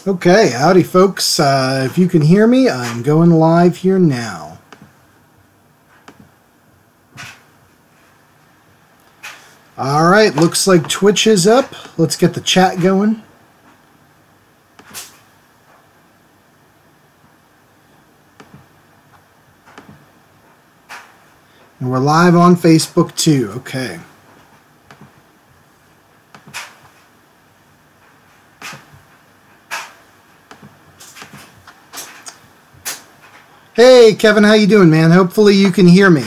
Okay, howdy folks. If you can hear me, I'm going live here now. Alright, looks like Twitch is up. Let's get the chat going. And we're live on Facebook too. Okay. Hey, Kevin, how you doing, man? Hopefully you can hear me.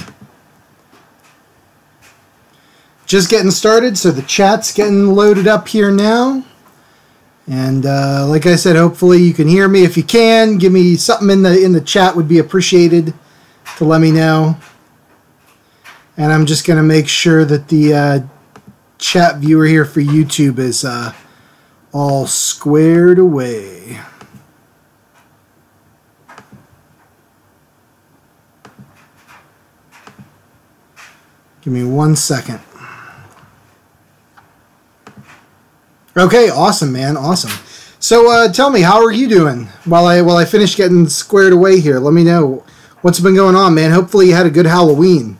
Just getting started, so the chat's getting loaded up here now. And like I said, hopefully you can hear me. If you can, give me something in the chat would be appreciated to let me know. And I'm just going to make sure that the chat viewer here for YouTube is all squared away. Give me 1 second. Okay, awesome, man, awesome. So tell me, how are you doing while I finish getting squared away here? Let me know what's been going on, man. Hopefully you had a good Halloween.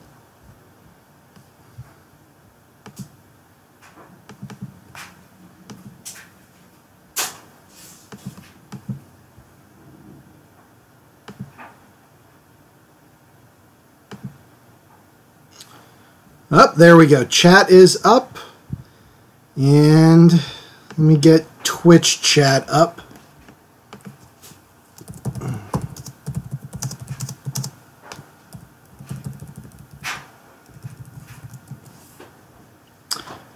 Up, there we go. Chat is up. And let me get Twitch chat up.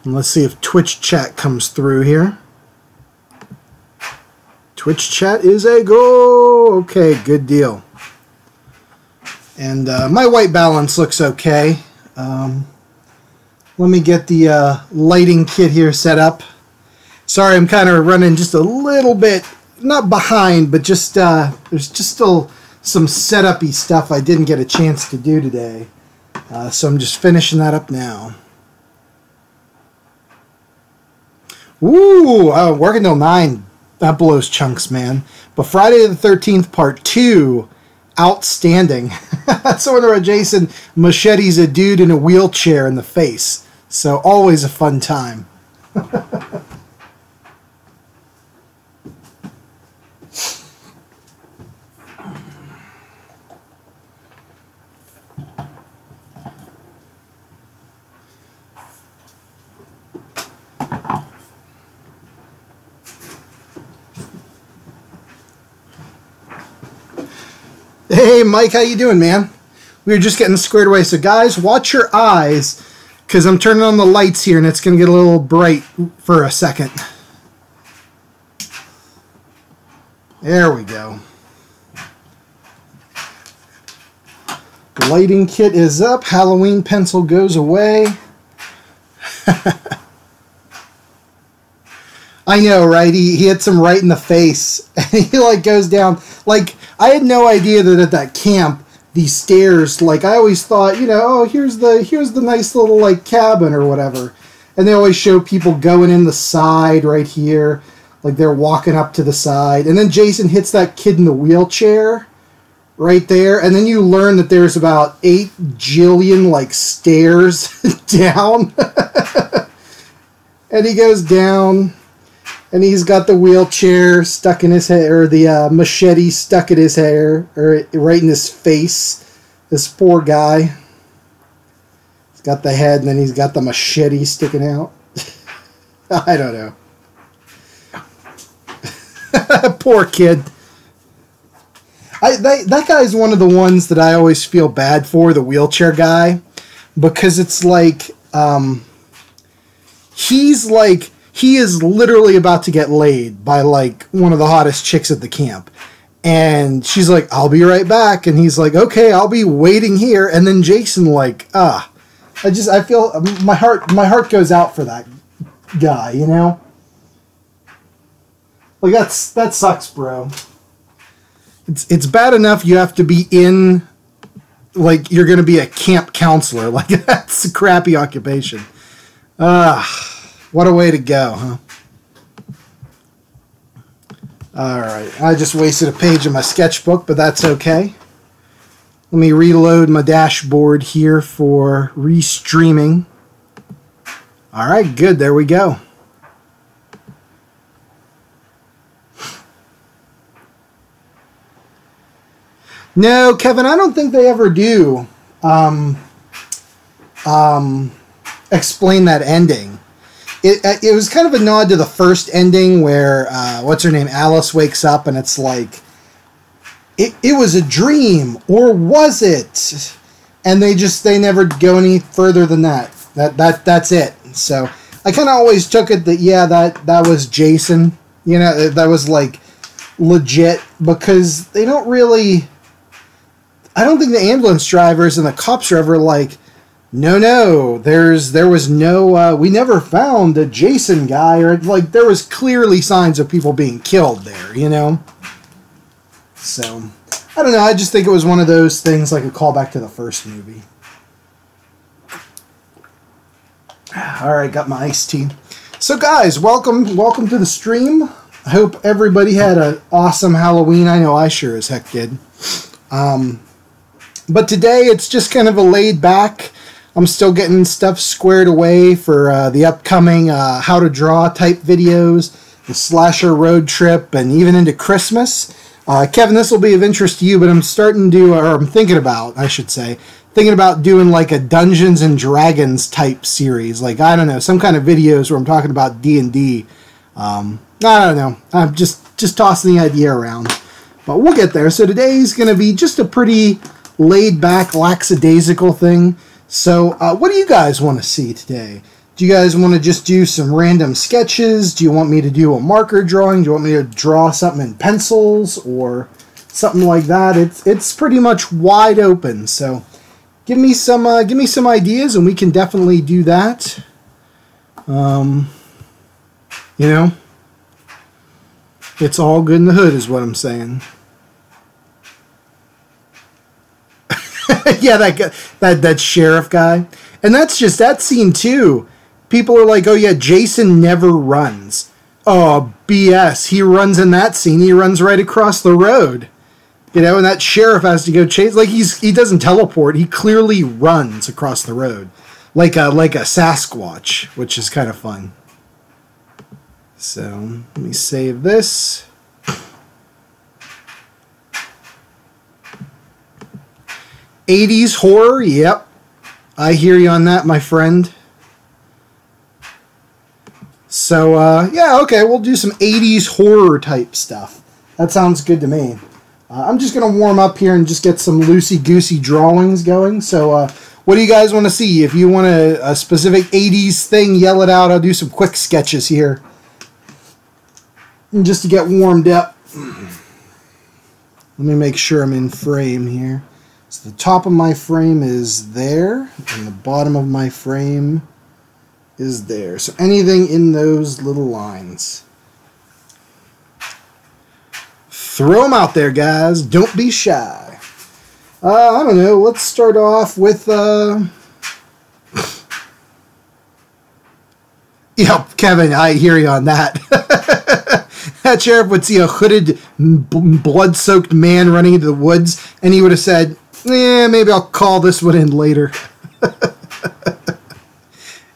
And let's see if Twitch chat comes through here. Twitch chat is a go. Okay, good deal. And my white balance looks okay. Let me get the lighting kit here set up. Sorry, I'm kind of running just a little bit, not behind, but just there's just still some setup-y stuff I didn't get a chance to do today. So I'm just finishing that up now. Ooh, working till 9. That blows chunks, man. But Friday the 13th, Part 2, outstanding. That's the one where Jason machetes a dude in a wheelchair in the face. So always a fun time. Hey, Mike, how you doing, man? We were just getting squared away. So, guys, watch your eyes, because I'm turning on the lights here, and it's going to get a little bright for a second. There we go. Lighting kit is up. Halloween pencil goes away. I know, right? He hits him right in the face, and he like goes down. Like, I had no idea that at that camp, these stairs, like I always thought, you know, oh, here's the nice little like cabin or whatever, and they always show people going in the side right here, like they're walking up to the side, and then Jason hits that kid in the wheelchair right there, and then you learn that there's about 8 jillion like stairs down, and he goes down. And he's got the wheelchair stuck in his hair, or the machete stuck in his hair, or right in his face. This poor guy. He's got the head, and then he's got the machete sticking out. I don't know. Poor kid. That guy's one of the ones that I always feel bad for, the wheelchair guy. Because it's like, he is literally about to get laid by, like, one of the hottest chicks at the camp. And she's like, I'll be right back. And he's like, okay, I'll be waiting here. And then Jason, like, I feel, my heart goes out for that guy, you know? Like, that sucks, bro. It's bad enough you have to be in, like, you're going to be a camp counselor. Like, that's a crappy occupation. What a way to go, huh? Alright, I just wasted a page of my sketchbook, but that's okay. Let me reload my dashboard here for restreaming. Alright, good, there we go. No, Kevin, I don't think they ever do explain that ending. It was kind of a nod to the first ending where, what's her name, Alice wakes up and it's like, it was a dream, or was it? And they never go any further than that. That's it. So I kind of always took it that, yeah, that was Jason. You know, that was like legit, because they don't really, I don't think the ambulance drivers and the cops are ever like, no, there was no, we never found a Jason guy, or like there was clearly signs of people being killed there, you know? So, I don't know, I just think it was one of those things like a callback to the first movie. Alright, got my iced tea. So guys, welcome to the stream. I hope everybody had an awesome Halloween. I know I sure as heck did. But today it's just kind of a laid back, I'm still getting stuff squared away for the upcoming how to draw type videos, the slasher road trip, and even into Christmas. Kevin, this will be of interest to you, but I'm thinking about doing like a Dungeons and Dragons type series. Like, I don't know, some kind of videos where I'm talking about D&D. I don't know. I'm just tossing the idea around. But we'll get there. So today's going to be just a pretty laid-back, lackadaisical thing. So what do you guys want to see today? Do you guys want to just do some random sketches? Do you want me to do a marker drawing? Do you want me to draw something in pencils or something like that? It's pretty much wide open. So give me some ideas, and we can definitely do that. You know, it's all good in the hood, is what I'm saying. Yeah, that sheriff guy, and that's just that scene too. People are like, "Oh yeah, Jason never runs." Oh, BS. He runs in that scene. He runs right across the road. You know, and that sheriff has to go chase. Like, he doesn't teleport. He clearly runs across the road, like a Sasquatch, which is kind of fun. So let me save this. '80s horror, yep. I hear you on that, my friend. So, yeah, okay, we'll do some '80s horror type stuff. That sounds good to me. I'm just going to warm up here and just get some loosey-goosey drawings going. So, what do you guys want to see? If you want a specific '80s thing, yell it out. I'll do some quick sketches here. And just to get warmed up. Let me make sure I'm in frame here. So the top of my frame is there, and the bottom of my frame is there. So anything in those little lines. Throw them out there, guys. Don't be shy. I don't know. Let's start off with... Yep, Kevin, I hear you on that. That sheriff would see a hooded, blood-soaked man running into the woods, and he would have said... maybe I'll call this one in later.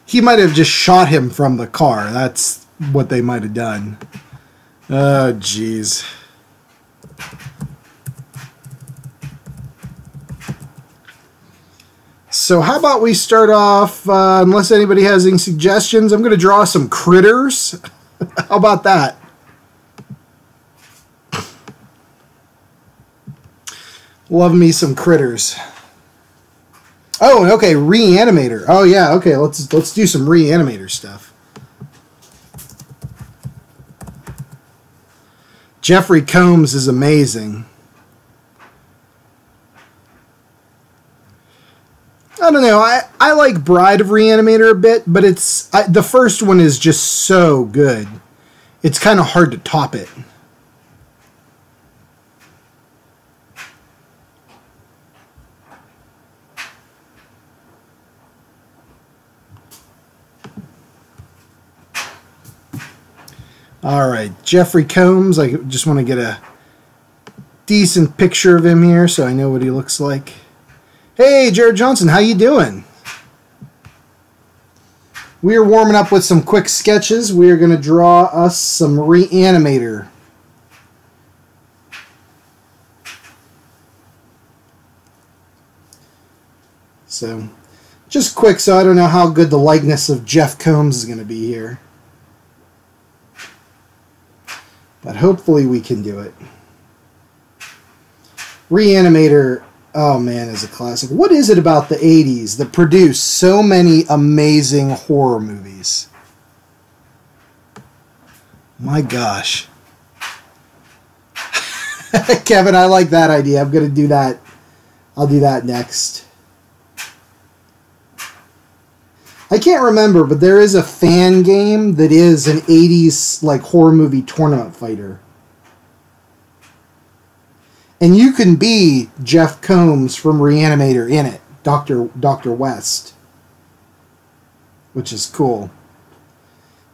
He might have just shot him from the car. That's what they might have done. Oh, jeez. So how about we start off, unless anybody has any suggestions, I'm going to draw some critters. How about that? Love me some critters. Oh, okay, Reanimator. Oh yeah, okay, let's do some Reanimator stuff. Jeffrey Combs is amazing. I don't know, I like Bride of Reanimator a bit, but the first one is just so good. It's kind of hard to top it. All right, Jeffrey Combs. I just want to get a decent picture of him here so I know what he looks like. Hey, Jared Johnson, how you doing? We are warming up with some quick sketches. We are going to draw us some Reanimator. So, just quick, so I don't know how good the likeness of Jeff Combs is going to be here. But hopefully we can do it. Reanimator, oh man, is a classic. What is it about the 80s that produced so many amazing horror movies? My gosh. Kevin, I like that idea. I'm going to do that. I'll do that next. I can't remember, but there is a fan game that is an 80s like horror movie tournament fighter. And you can be Jeff Combs from Reanimator in it, Dr. West, which is cool.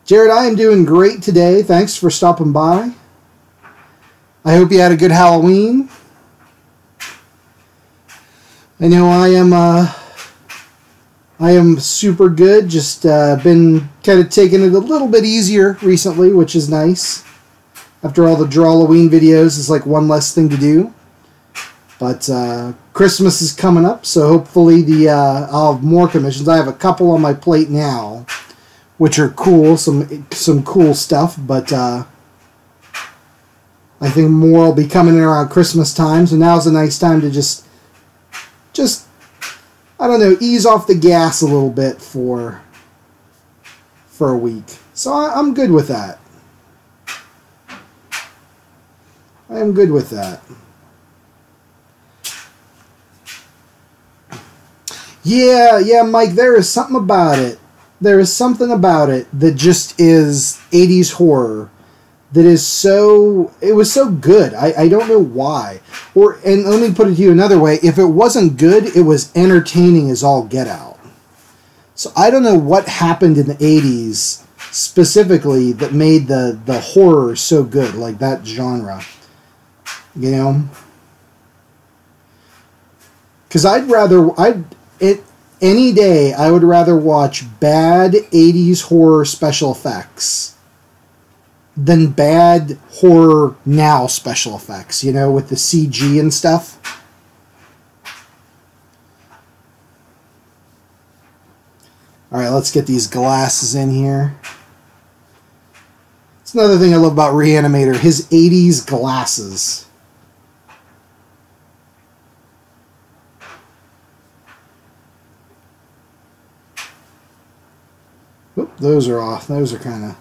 Jared, I am doing great today. Thanks for stopping by. I hope you had a good Halloween. I know I am super good. Just been kind of taking it a little bit easier recently, which is nice. After all the Drawloween videos, it's like one less thing to do. But Christmas is coming up, so hopefully I'll have more commissions. I have a couple on my plate now, which are cool, some cool stuff. But I think more will be coming in around Christmas time. So now's a nice time to just I don't know, ease off the gas a little bit for a week. So I'm good with that. I am good with that. Yeah, Mike, there is something about it. There is something about it that just is 80s horror that is it was so good. I don't know why. And let me put it to you another way. If it wasn't good, it was entertaining as all get out. So I don't know what happened in the 80s specifically that made the horror so good, like that genre. You know? Because any day I would rather watch bad 80s horror special effects than bad horror now special effects, you know, with the CG and stuff. Alright, let's get these glasses in here. It's another thing I love about Reanimator, his 80s glasses. Oop, those are off. Those are kind of...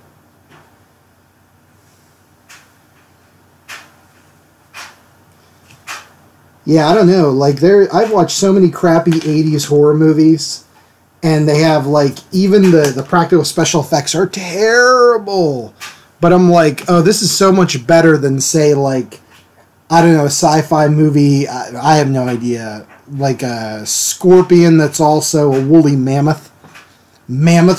Yeah, I don't know. Like I've watched so many crappy 80s horror movies, and they have like even the practical special effects are terrible. But I'm like, oh, this is so much better than say like, I don't know, a sci-fi movie. I have no idea. Like a scorpion that's also a woolly mammoth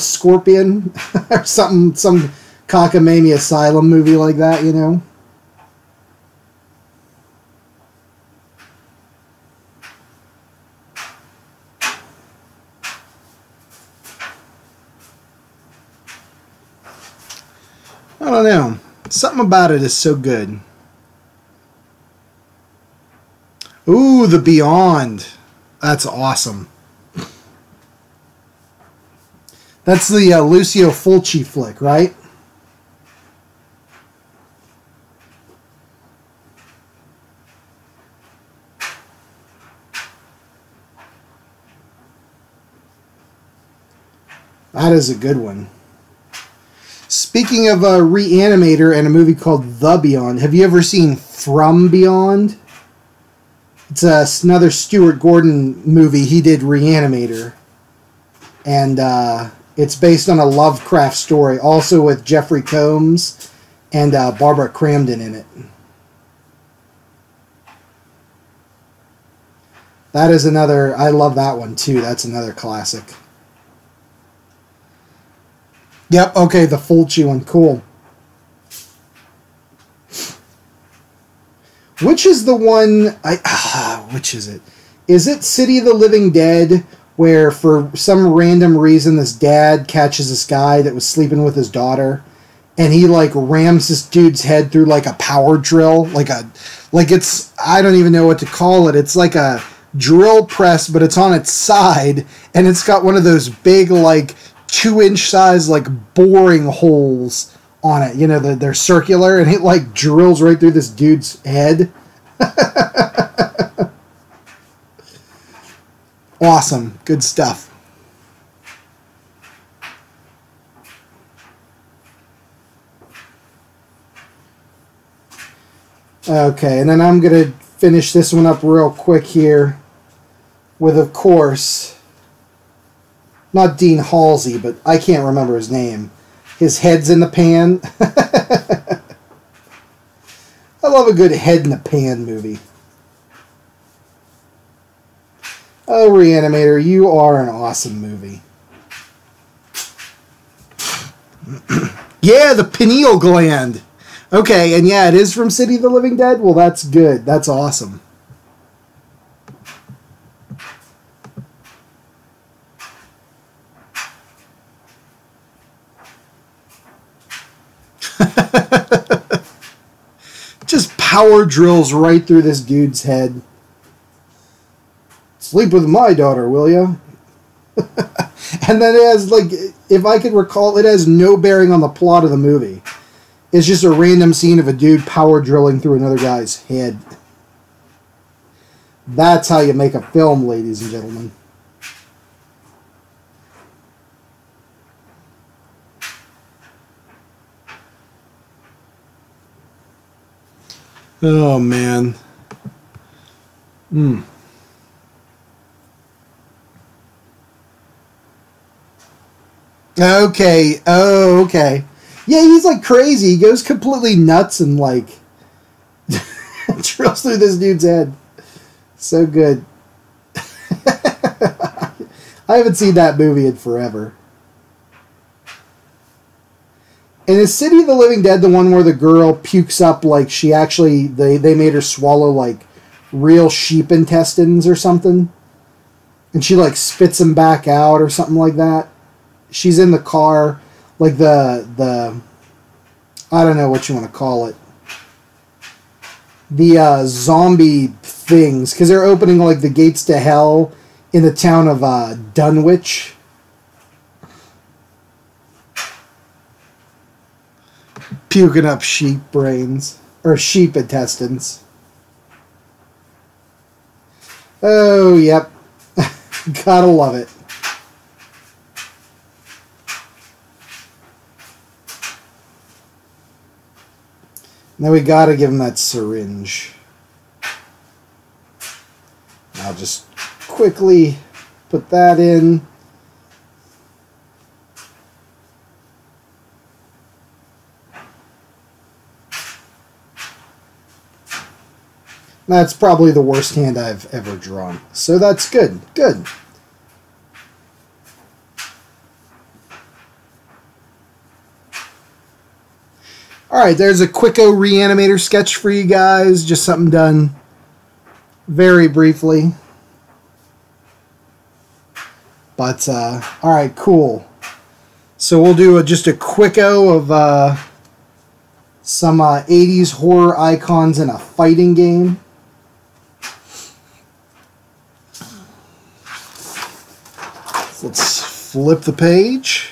scorpion, or something, some cockamamie asylum movie like that, you know. I don't know. Something about it is so good. Ooh, The Beyond. That's awesome. That's the Lucio Fulci flick, right? That is a good one. Speaking of a Reanimator and a movie called The Beyond, have you ever seen From Beyond? It's another Stuart Gordon movie. He did Reanimator. And it's based on a Lovecraft story, also with Jeffrey Combs and Barbara Crampton in it. That is another, I love that one too. That's another classic. Yep, okay, the Fulci one, cool. Which is the one? Which is it? Is it City of the Living Dead, where for some random reason this dad catches this guy that was sleeping with his daughter, and he like rams this dude's head through like a power drill, like it's, I don't even know what to call it. It's like a drill press, but it's on its side, and it's got one of those big like 2-inch size like boring holes on it. You know, they're circular, and it like drills right through this dude's head. Awesome. Good stuff. Okay, and then I'm going to finish this one up real quick here with, of course, not Dean Halsey, but I can't remember his name. His head's in the pan. I love a good head in the pan movie. Oh, Reanimator, you are an awesome movie. Yeah, the pineal gland. Okay, and yeah, it is from City of the Living Dead. Well, that's good. That's awesome. Just power drills right through this dude's head. Sleep with my daughter, will ya? And then it has, like, if I could recall, it has no bearing on the plot of the movie. It's just a random scene of a dude power drilling through another guy's head. That's how you make a film, ladies and gentlemen. Oh, man. Okay. Oh, okay. Yeah, he's like crazy. He goes completely nuts and like drills through this dude's head. So good. I haven't seen that movie in forever. And is City of the Living Dead the one where the girl pukes up like she actually, they made her swallow like real sheep intestines or something? And she like spits them back out or something like that? She's in the car, like the I don't know what you want to call it. The zombie things, because they're opening like the gates to hell in the town of Dunwich. Puking up sheep brains, or sheep intestines. Oh, yep. Gotta love it. Now we gotta give him that syringe. I'll just quickly put that in. That's probably the worst hand I've ever drawn. So that's good. Good. Alright, there's a quicko Reanimator sketch for you guys. Just something done very briefly. But, alright, cool. So we'll do just a quicko of some 80s horror icons in a fighting game. So let's flip the page.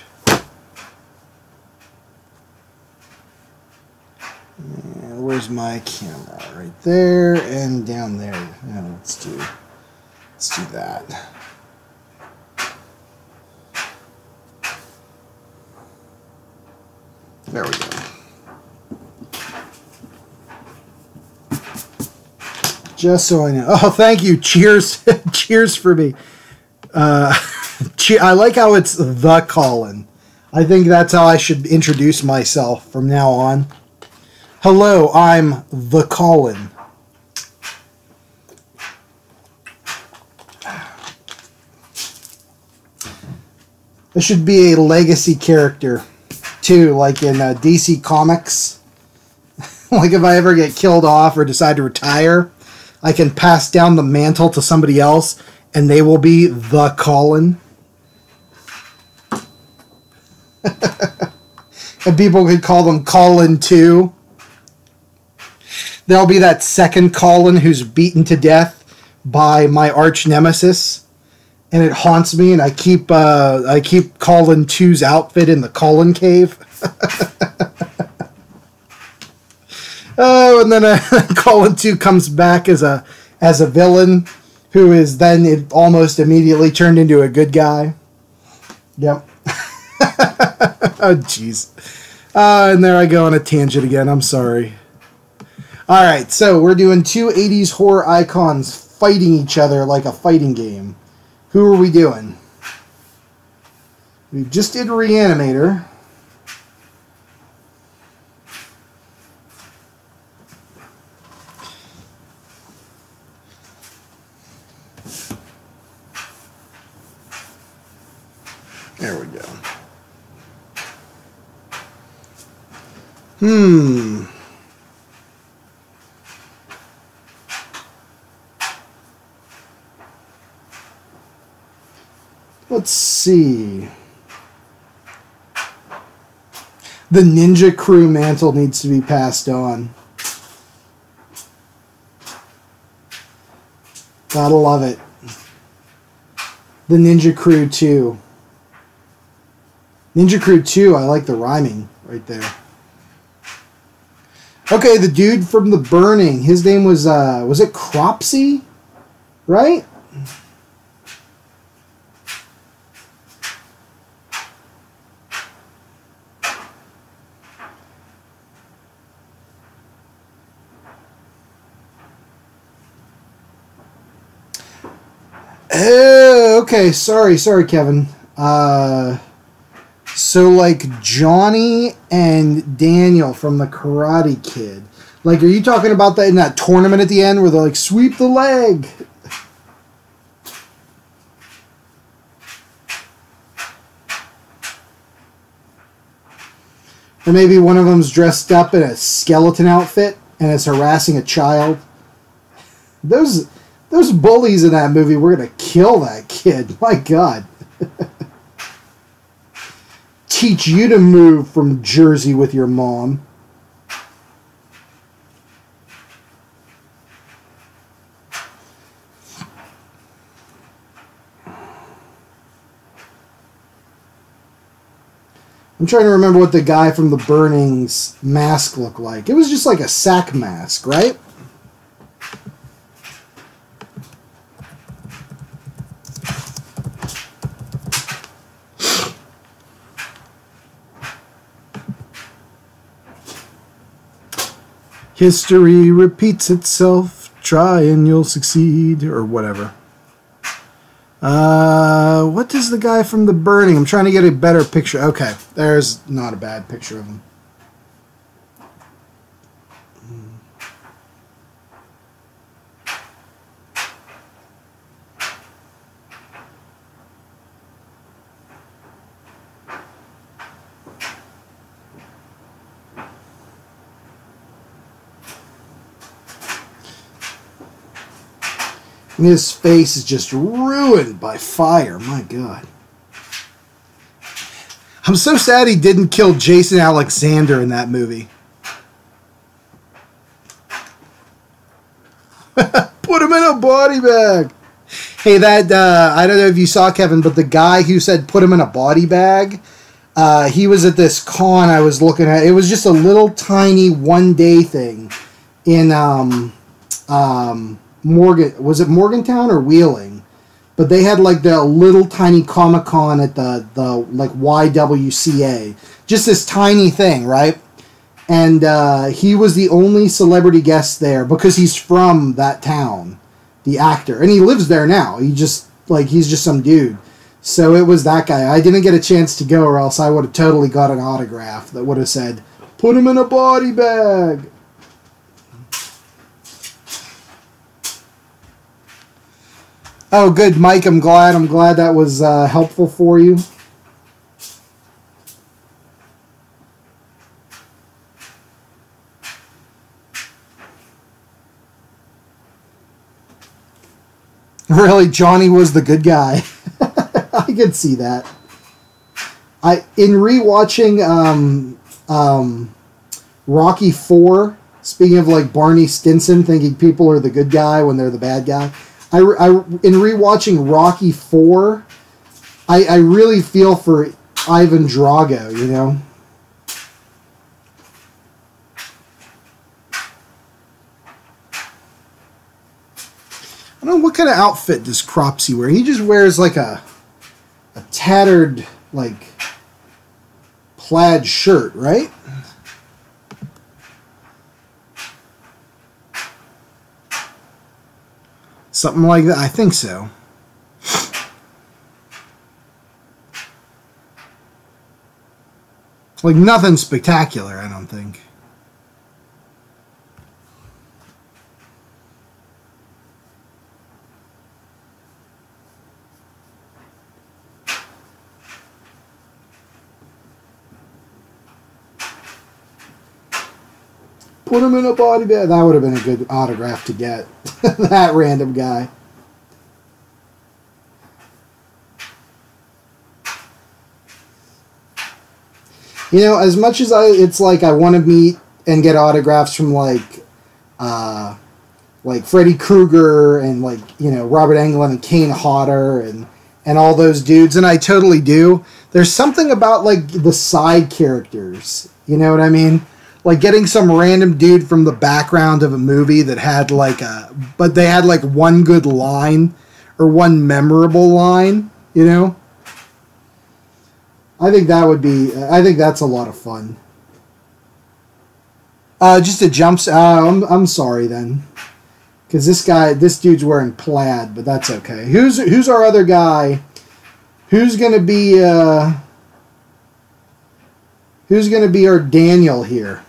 Where's my camera? Right there and down there. Yeah, let's do that. There we go. Just so I know. Oh, thank you. Cheers. Cheers for me. I like how it's the Colin. I think that's how I should introduce myself from now on. Hello, I'm the Colin. This should be a legacy character, too, like in DC Comics. Like if I ever get killed off or decide to retire, I can pass down the mantle to somebody else, and they will be the Colin. And people could call them Colin 2. There'll be that second Colin who's beaten to death by my arch nemesis, and it haunts me, and I keep Colin 2's outfit in the Colin cave. Oh, and then Colin 2 comes back as a villain, who is then almost immediately turned into a good guy. Yep. Oh, jeez. And there I go on a tangent again. I'm sorry. All right, so we're doing 2 80s horror icons fighting each other like a fighting game. Who are we doing? We just did Reanimator. There we go. Let's see. The Ninja Crew mantle needs to be passed on. Gotta love it. The Ninja Crew 2. Ninja Crew 2, I like the rhyming right there. Okay, the dude from The Burning, his name was it Cropsy? Right? Oh, okay, sorry, Kevin. So like Johnny and Daniel from the Karate Kid. Like, are you talking about that in that tournament at the end where they're like, sweep the leg? Or maybe one of them's dressed up in a skeleton outfit and is harassing a child. Those bullies in that movie were going to kill that kid. My God. Teach you to move from Jersey with your mom. I'm trying to remember what the guy from The Burning's mask looked like. It was just like a sack mask, right? History repeats itself. Try and you'll succeed, or whatever. What does the guy from The Burning? I'm trying to get a better picture. Okay, there's not a bad picture of him. And his face is just ruined by fire. My God. I'm so sad he didn't kill Jason Alexander in that movie. Put him in a body bag. Hey, that, I don't know if you saw, Kevin, but the guy who said put him in a body bag, he was at this con I was looking at. It was just a little tiny one-day thing in, was it Morgantown or Wheeling? But they had like the little tiny Comic-Con at the like YWCA. Just this tiny thing, right? And he was the only celebrity guest there because he's from that town, the actor. And he lives there now. He's just some dude. So it was that guy. I didn't get a chance to go, or else I would have totally got an autograph that would have said, put him in a body bag. Oh, good, Mike. I'm glad that was helpful for you. Really, Johnny was the good guy. I could see that. In rewatching Rocky 4, speaking of like Barney Stinson thinking people are the good guy when they're the bad guy, in rewatching Rocky 4, I really feel for Ivan Drago, you know? I don't know, what kind of outfit does Cropsy wear? He just wears like a tattered, like, plaid shirt, right? Something like that. I think so. Like, nothing spectacular, I don't think. Put him in a body bag. That would have been a good autograph to get. That random guy. You know, as much as it's like I want to meet and get autographs from like Freddy Krueger and like, you know, Robert Englund and Kane Hodder and all those dudes, and I totally do. There's something about like the side characters. You know what I mean? Like getting some random dude from the background of a movie that had like but they had like one good line or one memorable line, you know? I think that's a lot of fun. Just a jump. I'm sorry then. Because this dude's wearing plaid, but that's okay. Who's our other guy? Who's gonna be our Daniel here?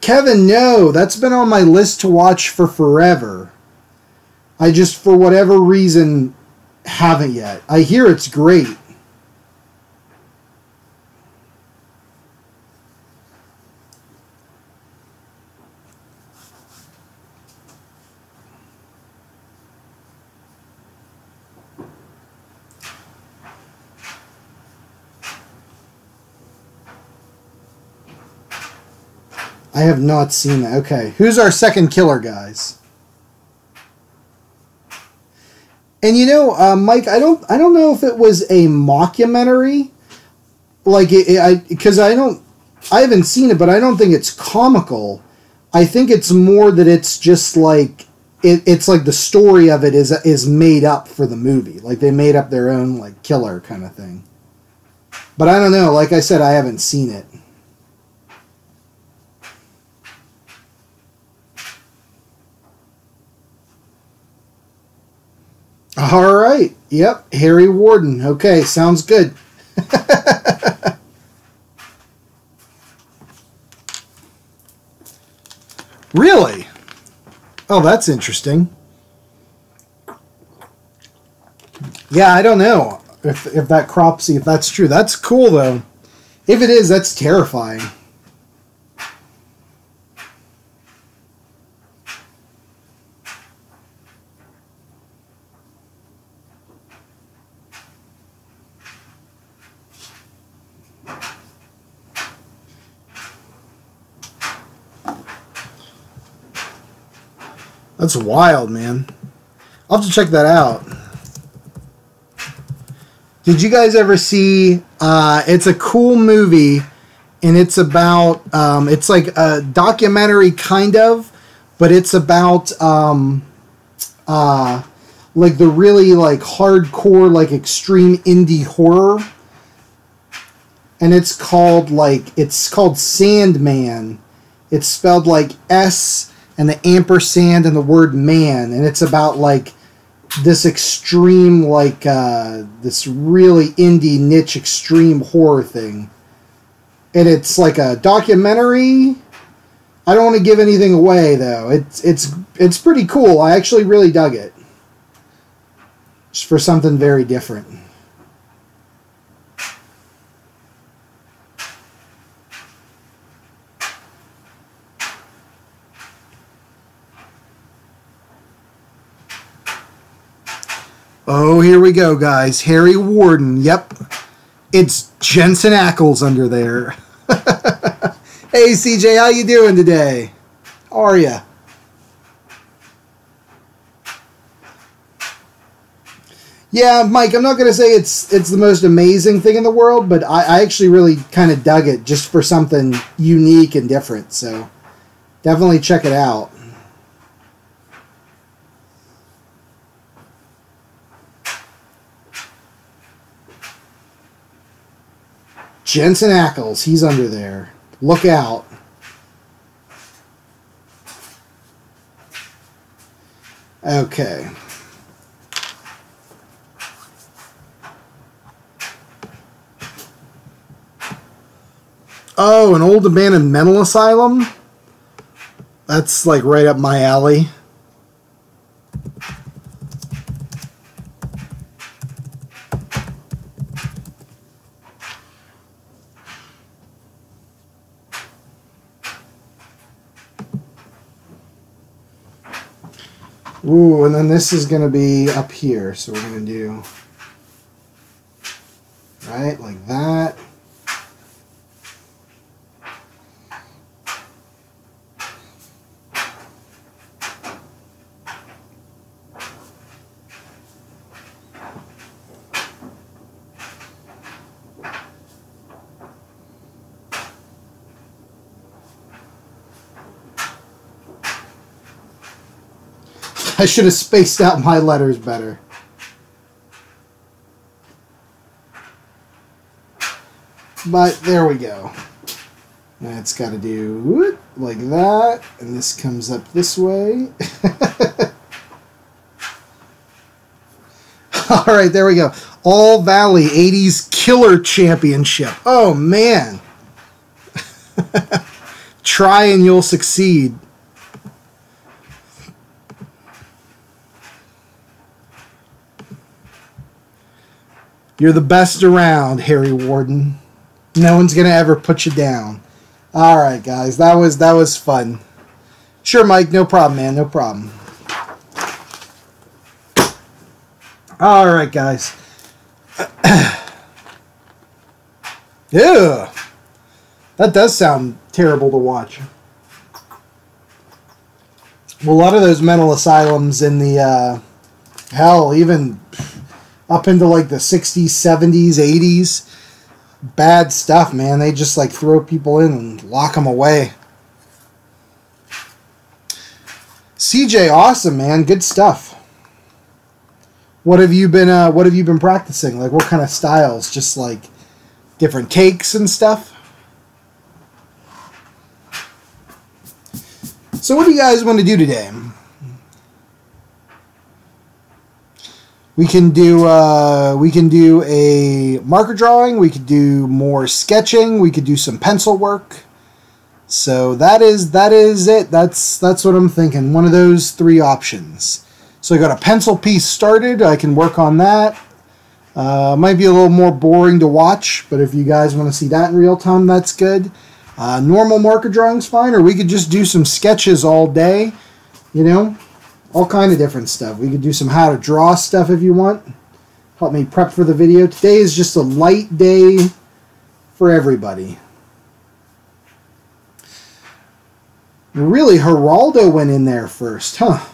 Kevin, no, that's been on my list to watch for forever. I just, for whatever reason, haven't yet. I hear it's great. I have not seen that. Okay, who's our second killer, guys? And you know, Mike, I don't know if it was a mockumentary, like because I haven't seen it, but I don't think it's comical. I think it's more that it's just like it's like the story of it is made up for the movie, like they made up their own like killer kind of thing. But I don't know. Like I said, I haven't seen it. All right. Yep. Harry Warden. Okay. Sounds good. Really? Oh, that's interesting. Yeah, I don't know if that Cropsy, if that's true. That's cool, though. If it is, that's terrifying. That's wild, man. I'll have to check that out. Did you guys ever see, it's a cool movie, and it's about, it's like a documentary kind of, but it's about, like the really like hardcore, like extreme indie horror. And it's called Sandman. It's spelled like S and the ampersand and the word man, and it's about like this extreme, like this really indie niche extreme horror thing, and it's like a documentary. I don't want to give anything away though. It's pretty cool. I actually really dug it. Just for something very different. Oh, here we go, guys. Harry Warden. Yep. It's Jensen Ackles under there. Hey, CJ, how you doing today? How are ya? Yeah, Mike, I'm not going to say it's the most amazing thing in the world, but I actually really kind of dug it just for something unique and different. So definitely check it out. Jensen Ackles, he's under there. Look out. Okay. Oh, an old abandoned mental asylum? That's like right up my alley. Ooh, and then this is going to be up here. So we're going to do, right, like that. I should have spaced out my letters better. But there we go. Now it's got to do like that, and this comes up this way. All right, there we go. All Valley 80s Killer Championship. Oh, man. Try and you'll succeed. You're the best around, Harry Warden. No one's gonna ever put you down. All right, guys, that was fun. Sure, Mike, no problem, man, no problem. All right, guys. Ew, that does sound terrible to watch. Well, a lot of those mental asylums in the hell, even up into like the 60s, 70s, 80s. Bad stuff, man. They just like throw people in and lock them away. CJ, awesome, man. Good stuff. What have you been practicing? Like what kind of styles? Just like different takes and stuff? So what do you guys want to do today? We can do a marker drawing. We could do more sketching. We could do some pencil work. So that is it. That's what I'm thinking. One of those three options. So I got a pencil piece started. I can work on that. Might be a little more boring to watch, but if you guys want to see that in real time, that's good. Normal marker drawing's fine, or we could just do some sketches all day. You know. All kind of different stuff. We could do some how to draw stuff if you want. Help me prep for the video. Today is just a light day for everybody. Really, Geraldo went in there first, huh?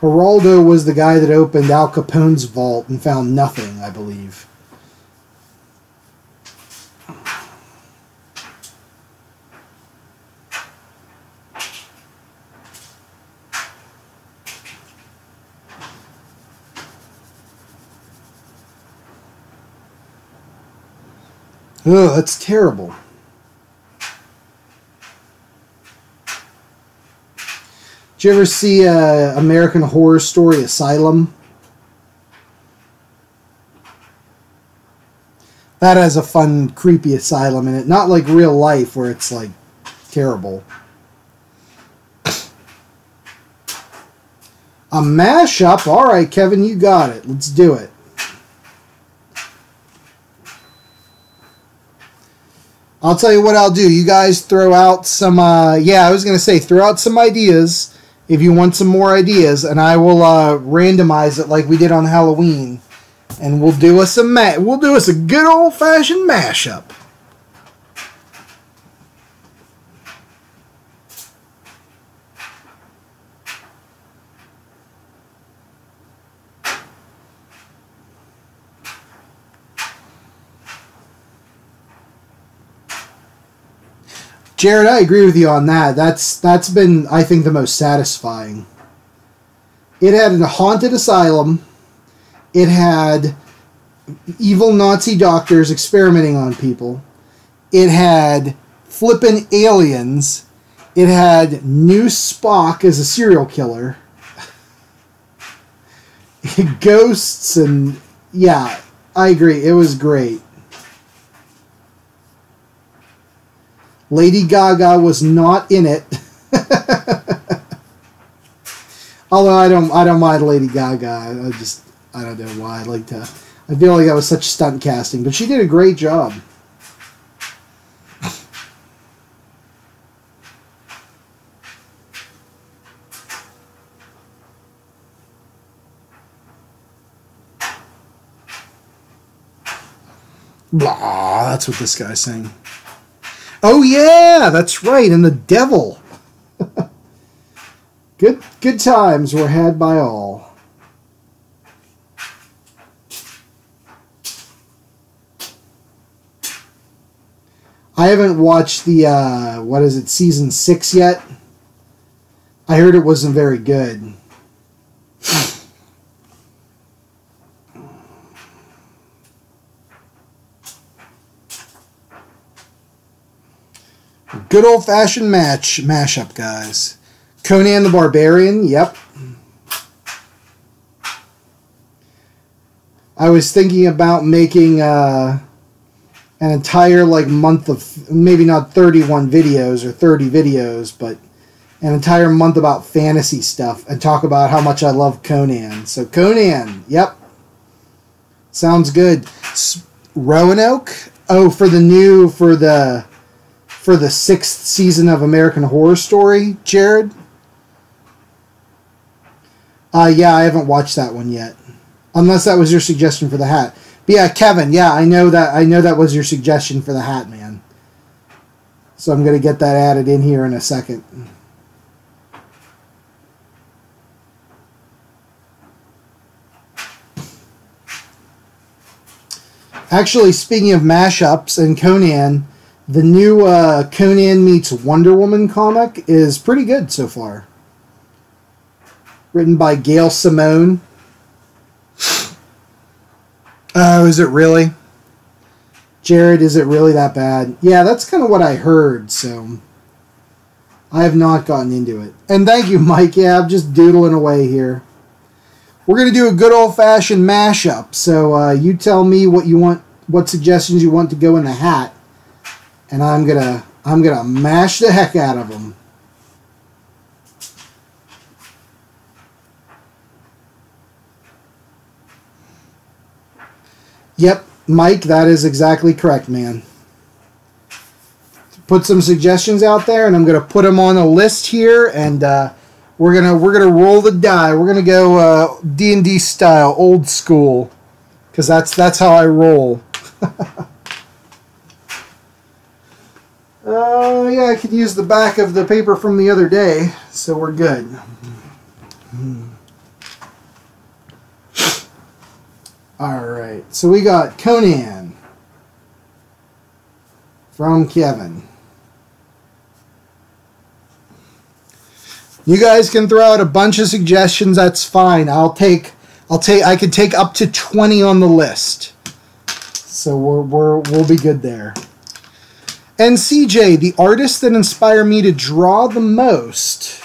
Geraldo was the guy that opened Al Capone's vault and found nothing, I believe. Oh, that's terrible. Did you ever see American Horror Story Asylum? That has a fun, creepy asylum in it. Not like real life where it's like terrible. A mashup? Alright, Kevin, you got it. Let's do it. I'll tell you what I'll do. You guys throw out some, yeah, I was going to say, throw out some ideas if you want some more ideas, and I will randomize it like we did on Halloween, and we'll do us a good old-fashioned mashup. Jared, I agree with you on that. That's been, I think, the most satisfying. It had a haunted asylum. It had evil Nazi doctors experimenting on people. It had flippin' aliens. It had new Spock as a serial killer. Ghosts and... yeah, I agree. It was great. Lady Gaga was not in it. Although I don't mind Lady Gaga. I don't know why. I feel like that was such stunt casting, but she did a great job. Blah, that's what this guy's saying. Oh yeah, that's right, and the devil. Good times were had by all. I haven't watched the what is it, season 6 yet. I heard it wasn't very good. Good old-fashioned mashup, guys. Conan the Barbarian, yep. I was thinking about making an entire month of, maybe not 31 videos or 30 videos, but an entire month about fantasy stuff and talk about how much I love Conan. So Conan, yep. Sounds good. Roanoke? Oh, for the 6th season of American Horror Story, Jared? Yeah, I haven't watched that one yet. Unless that was your suggestion for the hat. But yeah, Kevin, yeah, I know that was your suggestion for the hat, man. So I'm going to get that added in here in a second. Actually, speaking of mashups and Conan, the new Conan meets Wonder Woman comic is pretty good so far. Written by Gail Simone. Oh, is it really? Jared, is it really that bad? Yeah, that's kind of what I heard, so I have not gotten into it. And thank you, Mike. Yeah, I'm just doodling away here. We're going to do a good old-fashioned mashup, so you tell me what you want, what suggestions you want to go in the hat, and I'm gonna mash the heck out of them. Yep, Mike, that is exactly correct, man. Put some suggestions out there, and I'm gonna put them on a list here, and we're gonna roll the die. We're gonna go D&D style, old school, because that's how I roll. Yeah, I could use the back of the paper from the other day, so we're good. Alright, so we got Conan from Kevin. You guys can throw out a bunch of suggestions, that's fine. I could take up to 20 on the list. So we'll be good there. And CJ, the artist that inspired me to draw the most.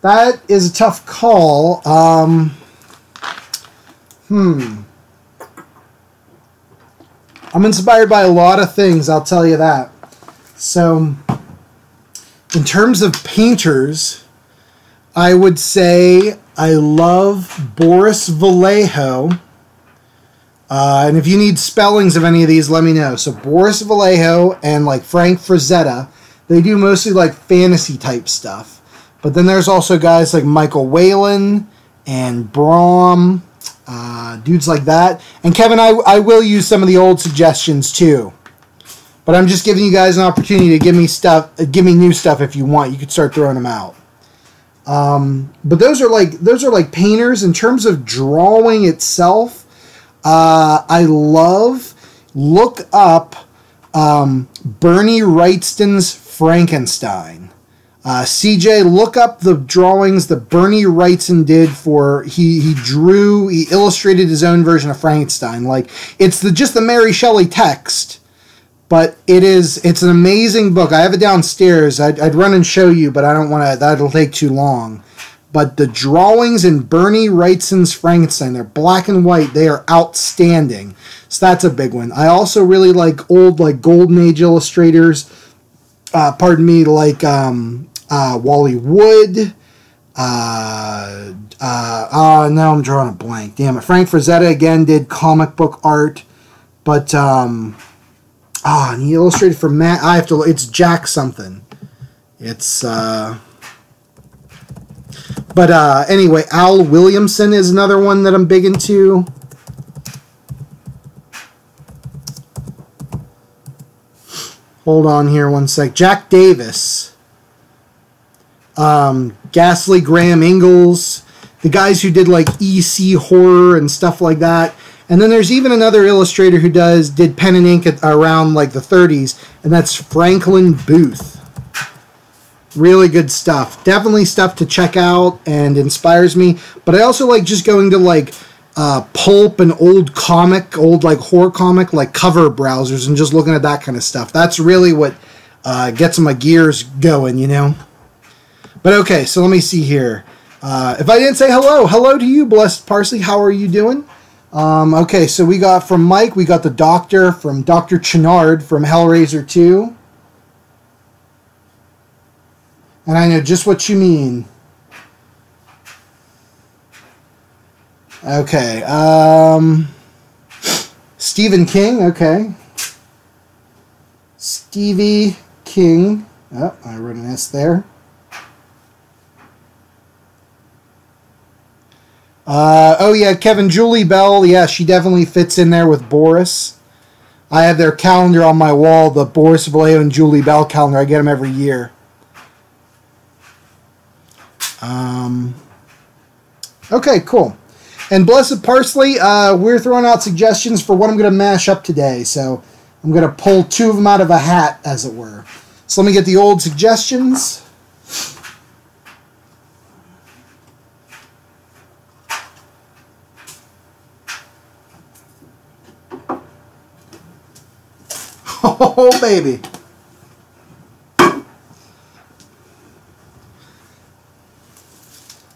That is a tough call. I'm inspired by a lot of things, I'll tell you that. So, in terms of painters, I would say I love Boris Vallejo. And if you need spellings of any of these, let me know. So Boris Vallejo and like Frank Frazetta, they do mostly like fantasy type stuff. But then there's also guys like Michael Whalen and Braum, dudes like that. And Kevin, I will use some of the old suggestions too. But I'm just giving you guys an opportunity to give me new stuff if you want. You could start throwing them out. But those are like painters. In terms of drawing itself, look up Bernie Wrightston's Frankenstein. CJ, look up the drawings that Bernie Wrightston did for he illustrated his own version of Frankenstein. Like it's just the Mary Shelley text, but it's an amazing book. I have it downstairs. I'd run and show you, but I don't want to. That'll take too long. But the drawings in Bernie Wrightston's Frankenstein, they're black and white. They are outstanding. So that's a big one. I also really like old, like Golden Age illustrators. Like Wally Wood. Now I'm drawing a blank. Damn it. Frank Frazetta again did comic book art, but and he illustrated for Matt. It's Jack something. Anyway, Al Williamson is another one that I'm big into. Hold on here one sec. Jack Davis. Ghastly Graham Ingalls. The guys who did like EC horror and stuff like that. And then there's even another illustrator who did pen and ink around like the 30s, and that's Franklin Booth. Really good stuff. Definitely stuff to check out and inspires me. But I also like just going to like pulp and old like horror comic, like cover browsers and just looking at that kind of stuff. That's really what gets my gears going, you know? But okay, so let me see here. If I didn't say hello to you, Blessed Parsley. How are you doing? Okay, so we got from Mike, we got the Doctor from Dr. Chenard from Hellraiser 2. And I know just what you mean. Okay. Stephen King. Okay. Stevie King. Oh, I wrote an S there. Oh, yeah, Kevin, Julie Bell. Yeah, she definitely fits in there with Boris. I have their calendar on my wall, the Boris Vallejo and Julie Bell calendar. I get them every year. Okay, cool. And Blessed Parsley, we're throwing out suggestions for what I'm going to mash up today. So I'm going to pull two of them out of a hat, as it were. So let me get the old suggestions. Oh, baby.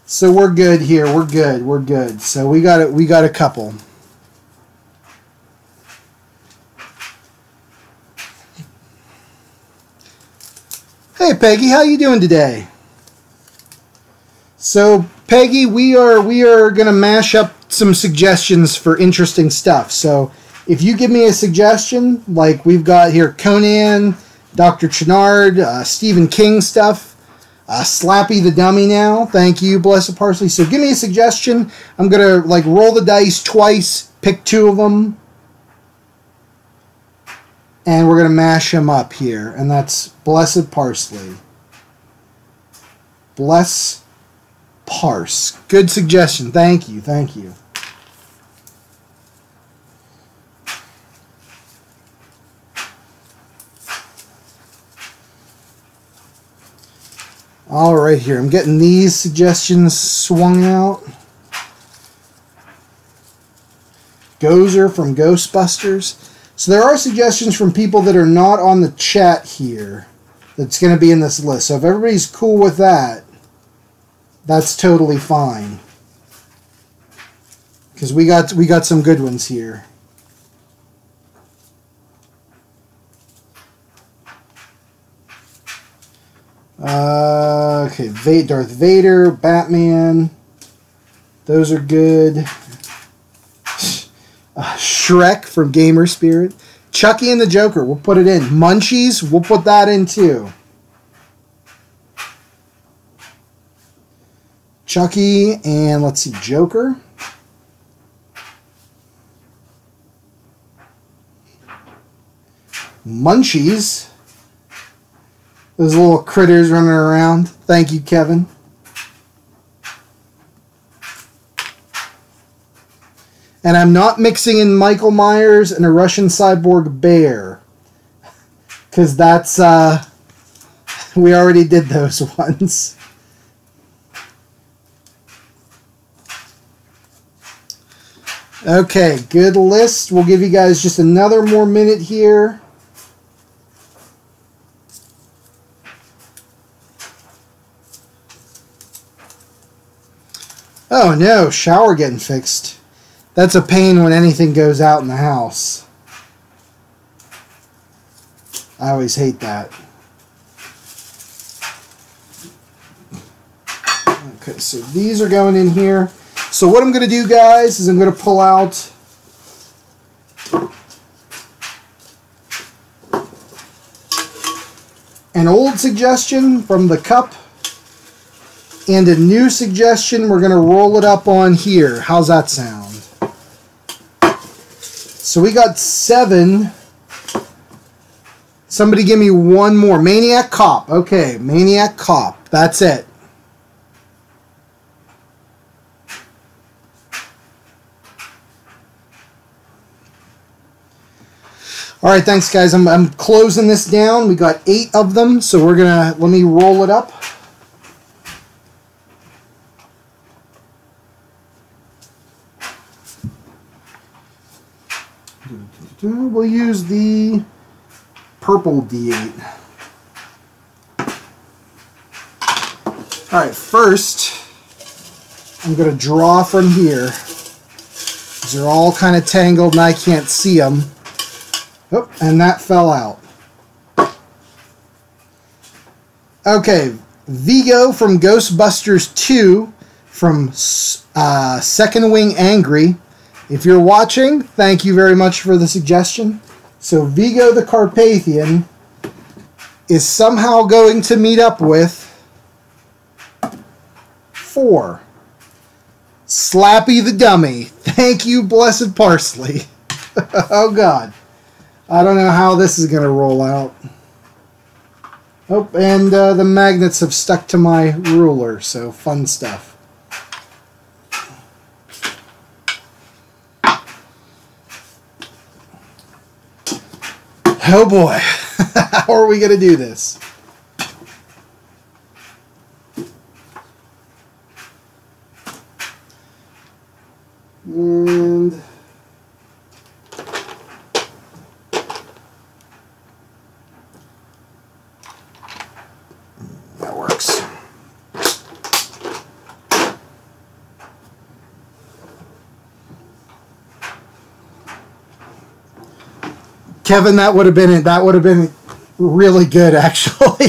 So we're good here. We're good. So we got a couple. Hey Peggy, how you doing today? So Peggy, we are gonna mash up some suggestions for interesting stuff. So if you give me a suggestion, like we've got here Conan, Dr. Chenard, Stephen King stuff. Slappy the Dummy now. Thank you, Blessed Parsley. So give me a suggestion. I'm going to like roll the dice twice, pick two of them, and we're going to mash them up here. And that's Blessed Parsley. Bless Parse. Good suggestion. Thank you. Thank you. All right, here. I'm getting these suggestions swung out. Gozer from Ghostbusters. So there are suggestions from people that are not on the chat here that's going to be in this list. So if everybody's cool with that, that's totally fine. Because we got some good ones here. Okay, Darth Vader, Batman. Those are good. Shrek from Gamer Spirit. Chucky and the Joker, we'll put it in. Munchies, we'll put that in too. Chucky and let's see, Joker. Munchies. Those little critters running around. Thank you, Kevin. And I'm not mixing in Michael Myers and a Russian cyborg bear. Because that's, we already did those ones. Okay, good list. We'll give you guys just another more minute here. Oh no, shower getting fixed. That's a pain when anything goes out in the house. I always hate that. Okay, so these are going in here. So what I'm going to do, guys, is I'm going to pull out an old suggestion from the cup and a new suggestion. We're going to roll it up on here. How's that sound? So we got 7. Somebody give me one more. Maniac Cop. Okay, Maniac Cop. That's it. All right, thanks, guys. I'm closing this down. We got 8 of them, so we're gonna let me roll it up. We'll use the purple D8. All right, first I'm going to draw from here. These are all kind of tangled and I can't see them. Oh, and that fell out. Okay, Vigo from Ghostbusters 2 from Second Wing Angry. If you're watching, thank you very much for the suggestion. So Vigo the Carpathian is somehow going to meet up with 4. Slappy the Dummy. Thank you, Blessed Parsley. Oh, God. I don't know how this is going to roll out. Oh, and the magnets have stuck to my ruler, so fun stuff. Oh boy, how are we going to do this? And that works. Kevin, that would have been really good, actually.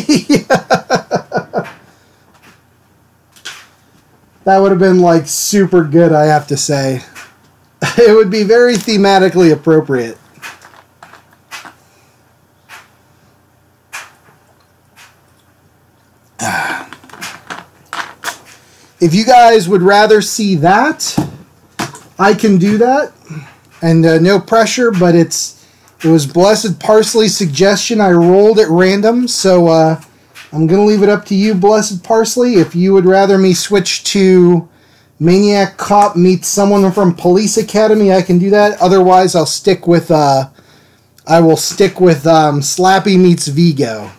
That would have been like super good, I have to say. It would be very thematically appropriate. If you guys would rather see that, I can do that. And no pressure, but it was Blessed Parsley's suggestion. I rolled at random, so I'm going to leave it up to you, Blessed Parsley. If you would rather me switch to Maniac Cop meets someone from Police Academy, I can do that. Otherwise, I'll stick with Slappy meets Vigo.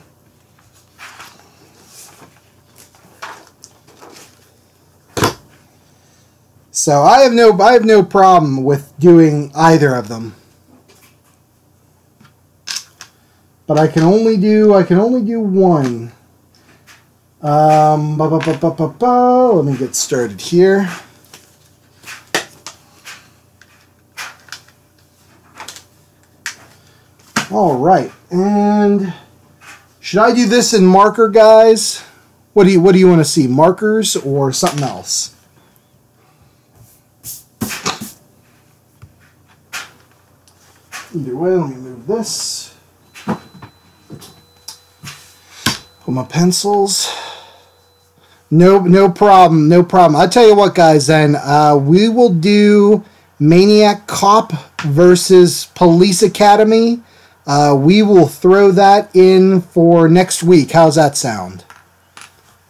So I have no problem with doing either of them. But I can only do one. Let me get started here. All right, and should I do this in marker, guys? What do you want to see? Markers or something else? Either way, let me move this. Put my pencils. No problem, no problem. I'll tell you what, guys, then. We will do Maniac Cop versus Police Academy. We will throw that in for next week. How's that sound?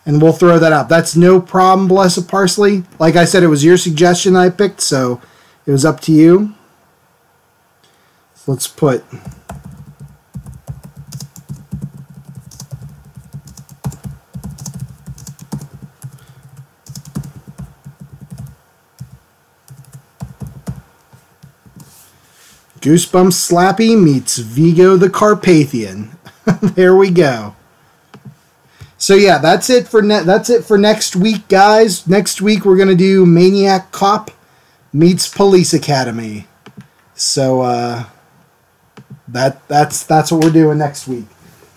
And we'll throw that up. That's no problem, Blessed Parsley. Like I said, it was your suggestion I picked, so it was up to you. So let's put... Goosebumps Slappy meets Vigo the Carpathian. There we go. So yeah, that's it for next week, guys. Next week we're gonna do Maniac Cop meets Police Academy. So that's what we're doing next week.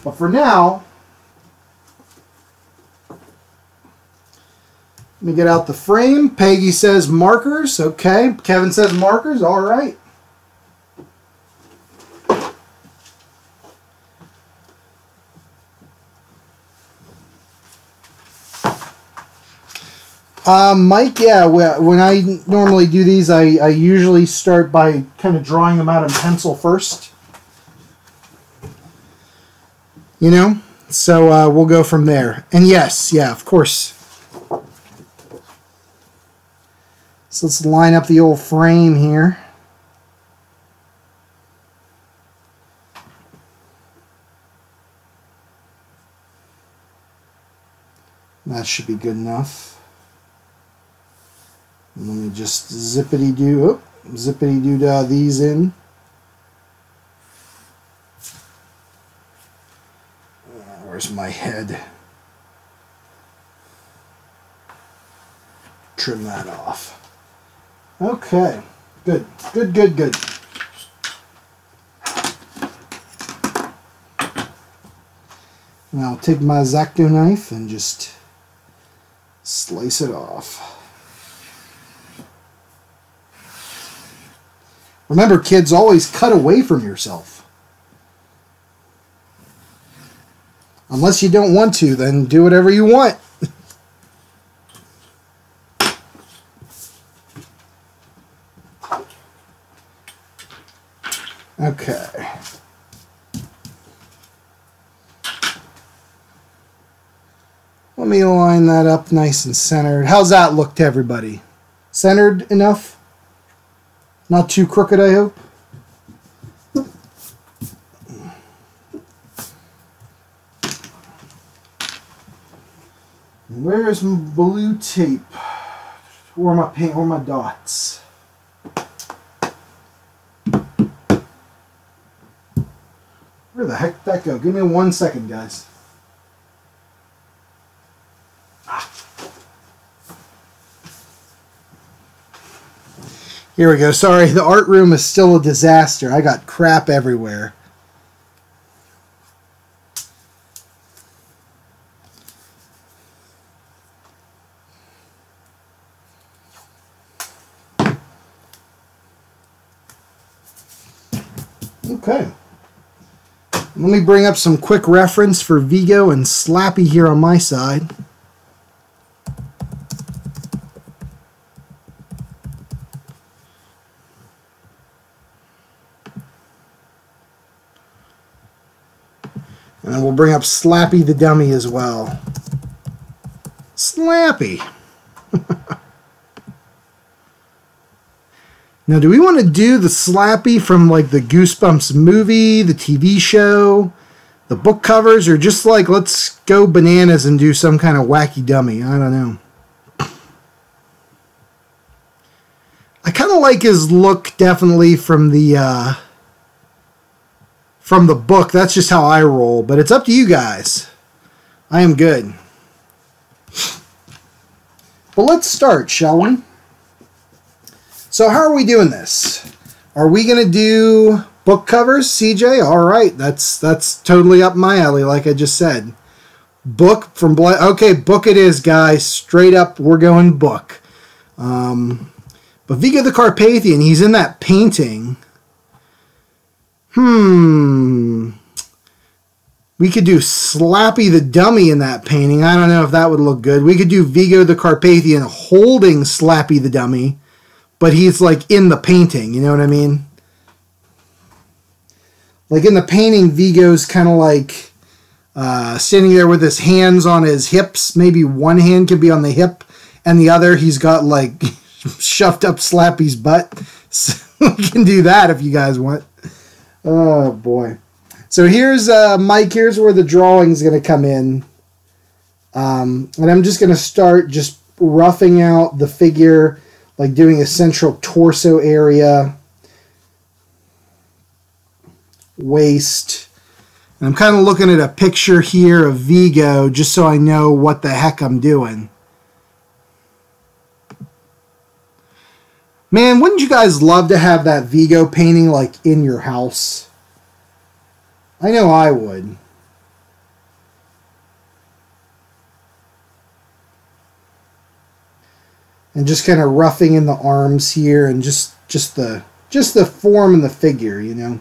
But for now, let me get out the frame. Peggy says markers. Okay. Kevin says markers. All right. Mike, yeah, when I normally do these, I usually start by kind of drawing them out in pencil first. You know? So we'll go from there. And yes, yeah, of course. So let's line up the old frame here. That should be good enough. Let me just zippity-doo these in. Where's my head? Trim that off. Okay, good. And I'll take my X-Acto knife and just slice it off. Remember, kids, always cut away from yourself. Unless you don't want to, then do whatever you want. Okay. Let me line that up nice and centered. How's that look to everybody? Centered enough? Not too crooked, I hope. Where's my blue tape? Or my paint, or my dots? Where the heck did that go? Give me 1 second, guys. Here we go. Sorry, the art room is still a disaster. I got crap everywhere. Okay. Let me bring up some quick reference for Vigo and Slappy here on my side. And then we'll bring up Slappy the dummy as well. Slappy. Now, do we want to do the Slappy from like the Goosebumps movie, the TV show, the book covers, or just like let's go bananas and do some kind of wacky dummy? I don't know. I kind of like his look definitely from the book. That's just how I roll, but it's up to you guys. I am good. But let's start, shall we? So how are we doing this? Are we going to do book covers, CJ? All right, that's totally up my alley, like I just said. Book from okay, book it is, guys. Straight up, we're going book. But Vigo the Carpathian, he's in that painting. We could do Slappy the dummy in that painting. I don't know if that would look good. We could do Vigo the Carpathian holding Slappy the dummy, but he's like in the painting. You know what I mean? Like in the painting, Vigo's kind of like standing there with his hands on his hips. Maybe one hand could be on the hip, and the other he's got like shoved up Slappy's butt. So we can do that if you guys want. Oh boy. So here's Mike. Here's where the drawing is going to come in. And I'm just going to start just roughing out the figure, like doing a central torso area, waist. And I'm kind of looking at a picture here of Vigo just so I know what the heck I'm doing. Man, wouldn't you guys love to have that Vigo painting like in your house? I know I would. And just kind of roughing in the arms here and just the form and the figure, you know.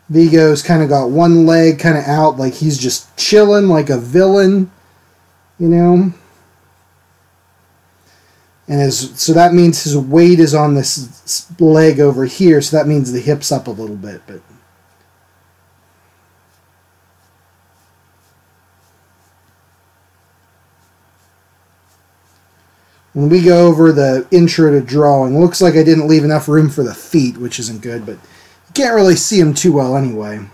Vigo's kind of got one leg kind of out like he's just chilling like a villain, you know. And so that means his weight is on this leg over here, so that means the hip's up a little bit. But when we go over the intro to drawing, looks like I didn't leave enough room for the feet, which isn't good, but you can't really see them too well anyway.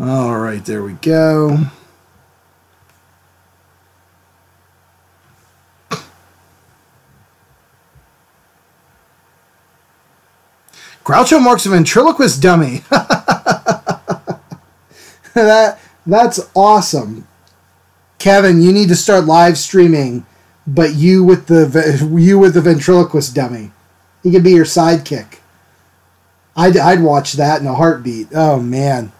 All right, there we go. Groucho Marx a ventriloquist dummy. That's awesome. Kevin, you need to start live streaming, but you with the ventriloquist dummy. He could be your sidekick. I'd watch that in a heartbeat. Oh man.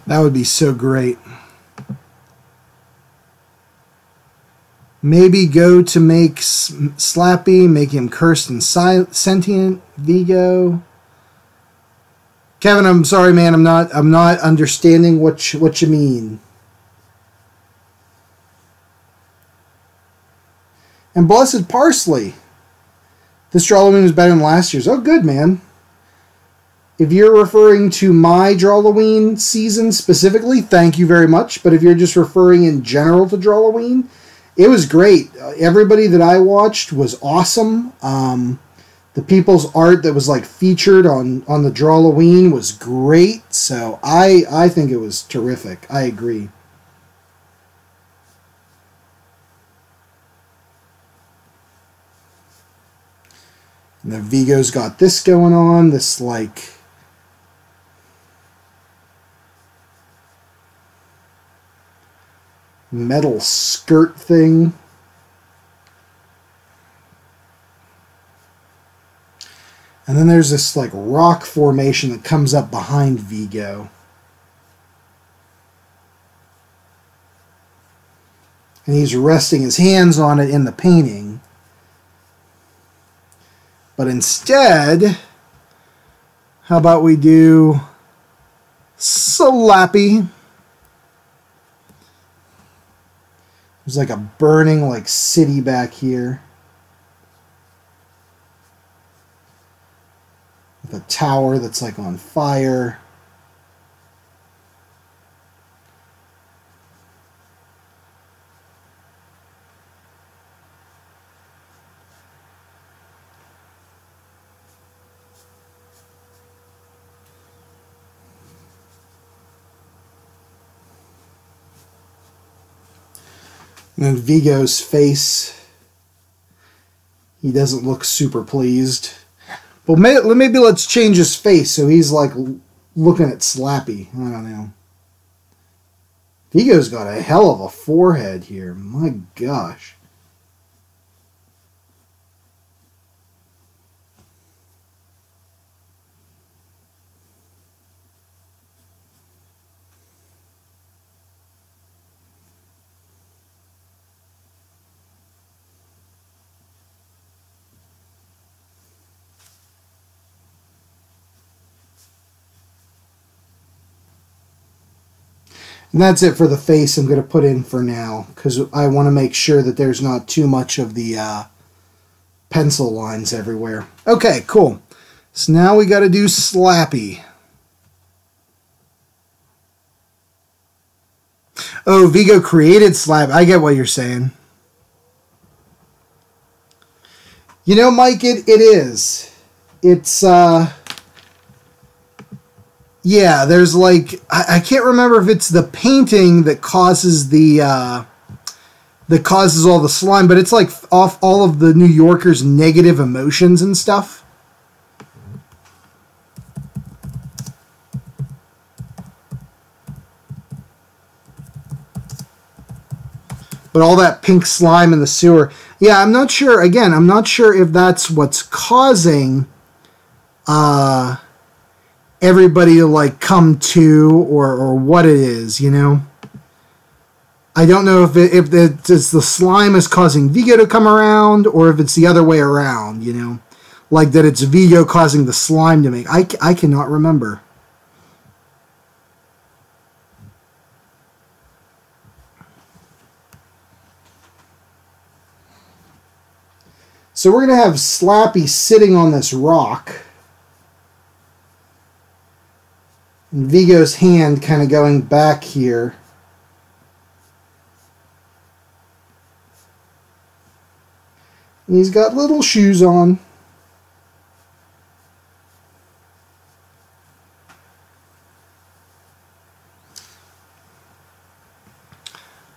That would be so great. Maybe go to make Slappy, make him cursed and sentient. Vigo. Kevin, I'm sorry, man. I'm not understanding what you mean. And Blessed Parsley. This Drawloween was better than last year's. Oh, good, man. If you're referring to my Drawloween season specifically, thank you very much. But if you're just referring in general to Drawloween, it was great. Everybody that I watched was awesome. The people's art that was like featured on the Drawloween was great. So I think it was terrific. I agree. And then Vigo's got this going on. This like metal skirt thing. And then there's this like rock formation that comes up behind Vigo. And he's resting his hands on it in the painting. But instead, how about we do Slappy? There's like a burning like city back here. With a tower that's like on fire. And then Vigo's face, he doesn't look super pleased. But maybe let's change his face so he's like looking at Slappy. I don't know. Vigo's got a hell of a forehead here. My gosh. And that's it for the face I'm going to put in for now, because I want to make sure that there's not too much of the pencil lines everywhere. Okay, cool. So now we got to do Slappy. Oh, Vigo created Slappy. I get what you're saying. You know, Mike, it is. It's, yeah, there's like, I can't remember if it's the painting that causes the, that causes all the slime, but it's like off all of the New Yorkers' negative emotions and stuff. But all that pink slime in the sewer. Yeah, I'm not sure. Again, I'm not sure if that's what's causing everybody to like come to, or what it is, you know. I don't know if it's the slime is causing Vigo to come around, or if it's the other way around, you know, like that it's Vigo causing the slime to make. I cannot remember. So we're going to have Slappy sitting on this rock. And Vigo's hand kind of going back here. And he's got little shoes on.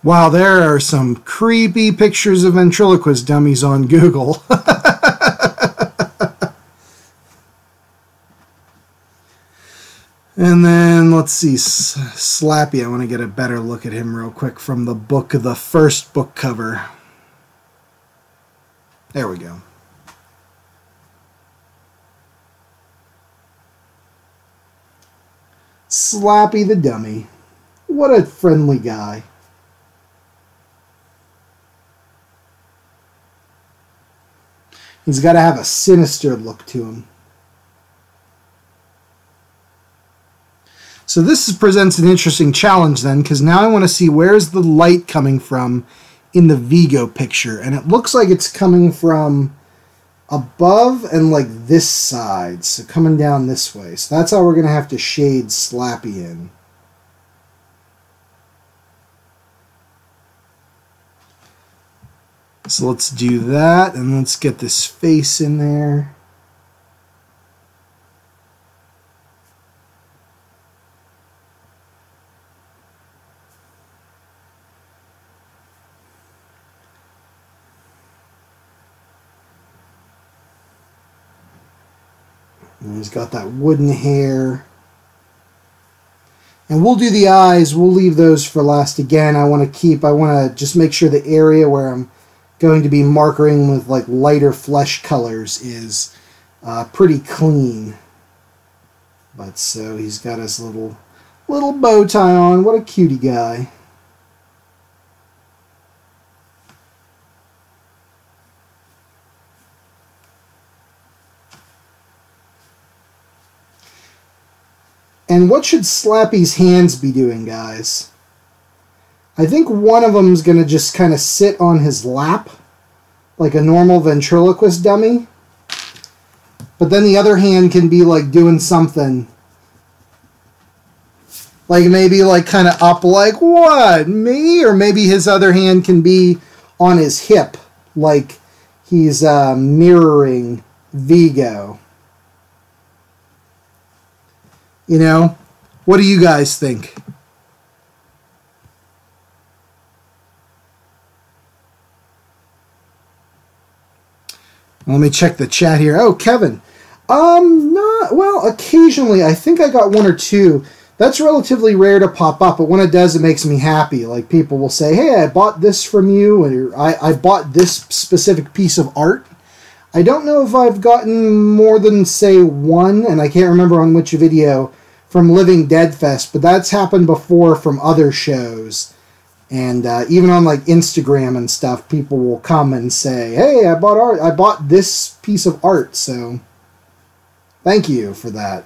Wow, there are some creepy pictures of ventriloquist dummies on Google. And then, let's see, Slappy. I want to get a better look at him real quick from the book, the first book cover. There we go. Slappy the dummy. What a friendly guy. He's got to have a sinister look to him. So this presents an interesting challenge then, because now I want to see where's the light coming from in the Vigo picture. And it looks like it's coming from above and like this side. So coming down this way. So that's how we're going to have to shade Slappy in. So let's do that, and let's get this face in there. And he's got that wooden hair. And we'll do the eyes. We'll leave those for last. Again, I want to just make sure the area where I'm going to be markering with like lighter flesh colors is pretty clean. But so he's got his little bow tie on. What a cutie guy. And what should Slappy's hands be doing, guys? I think one of them is going to just kind of sit on his lap, like a normal ventriloquist dummy. But then the other hand can be like doing something. Like maybe like kind of up like, what, me? Or maybe his other hand can be on his hip, like he's mirroring Vigo. You know? What do you guys think? Let me check the chat here. Oh, Kevin. Not well, occasionally. I think I got one or two. That's relatively rare to pop up, but when it does, it makes me happy. Like, people will say, hey, I bought this from you, or I bought this specific piece of art. I don't know if I've gotten more than, say, one, and I can't remember on which video, from Living Dead Fest, but that's happened before from other shows. And even on, like, Instagram and stuff, people will come and say, hey, I bought art. I bought this piece of art, so thank you for that.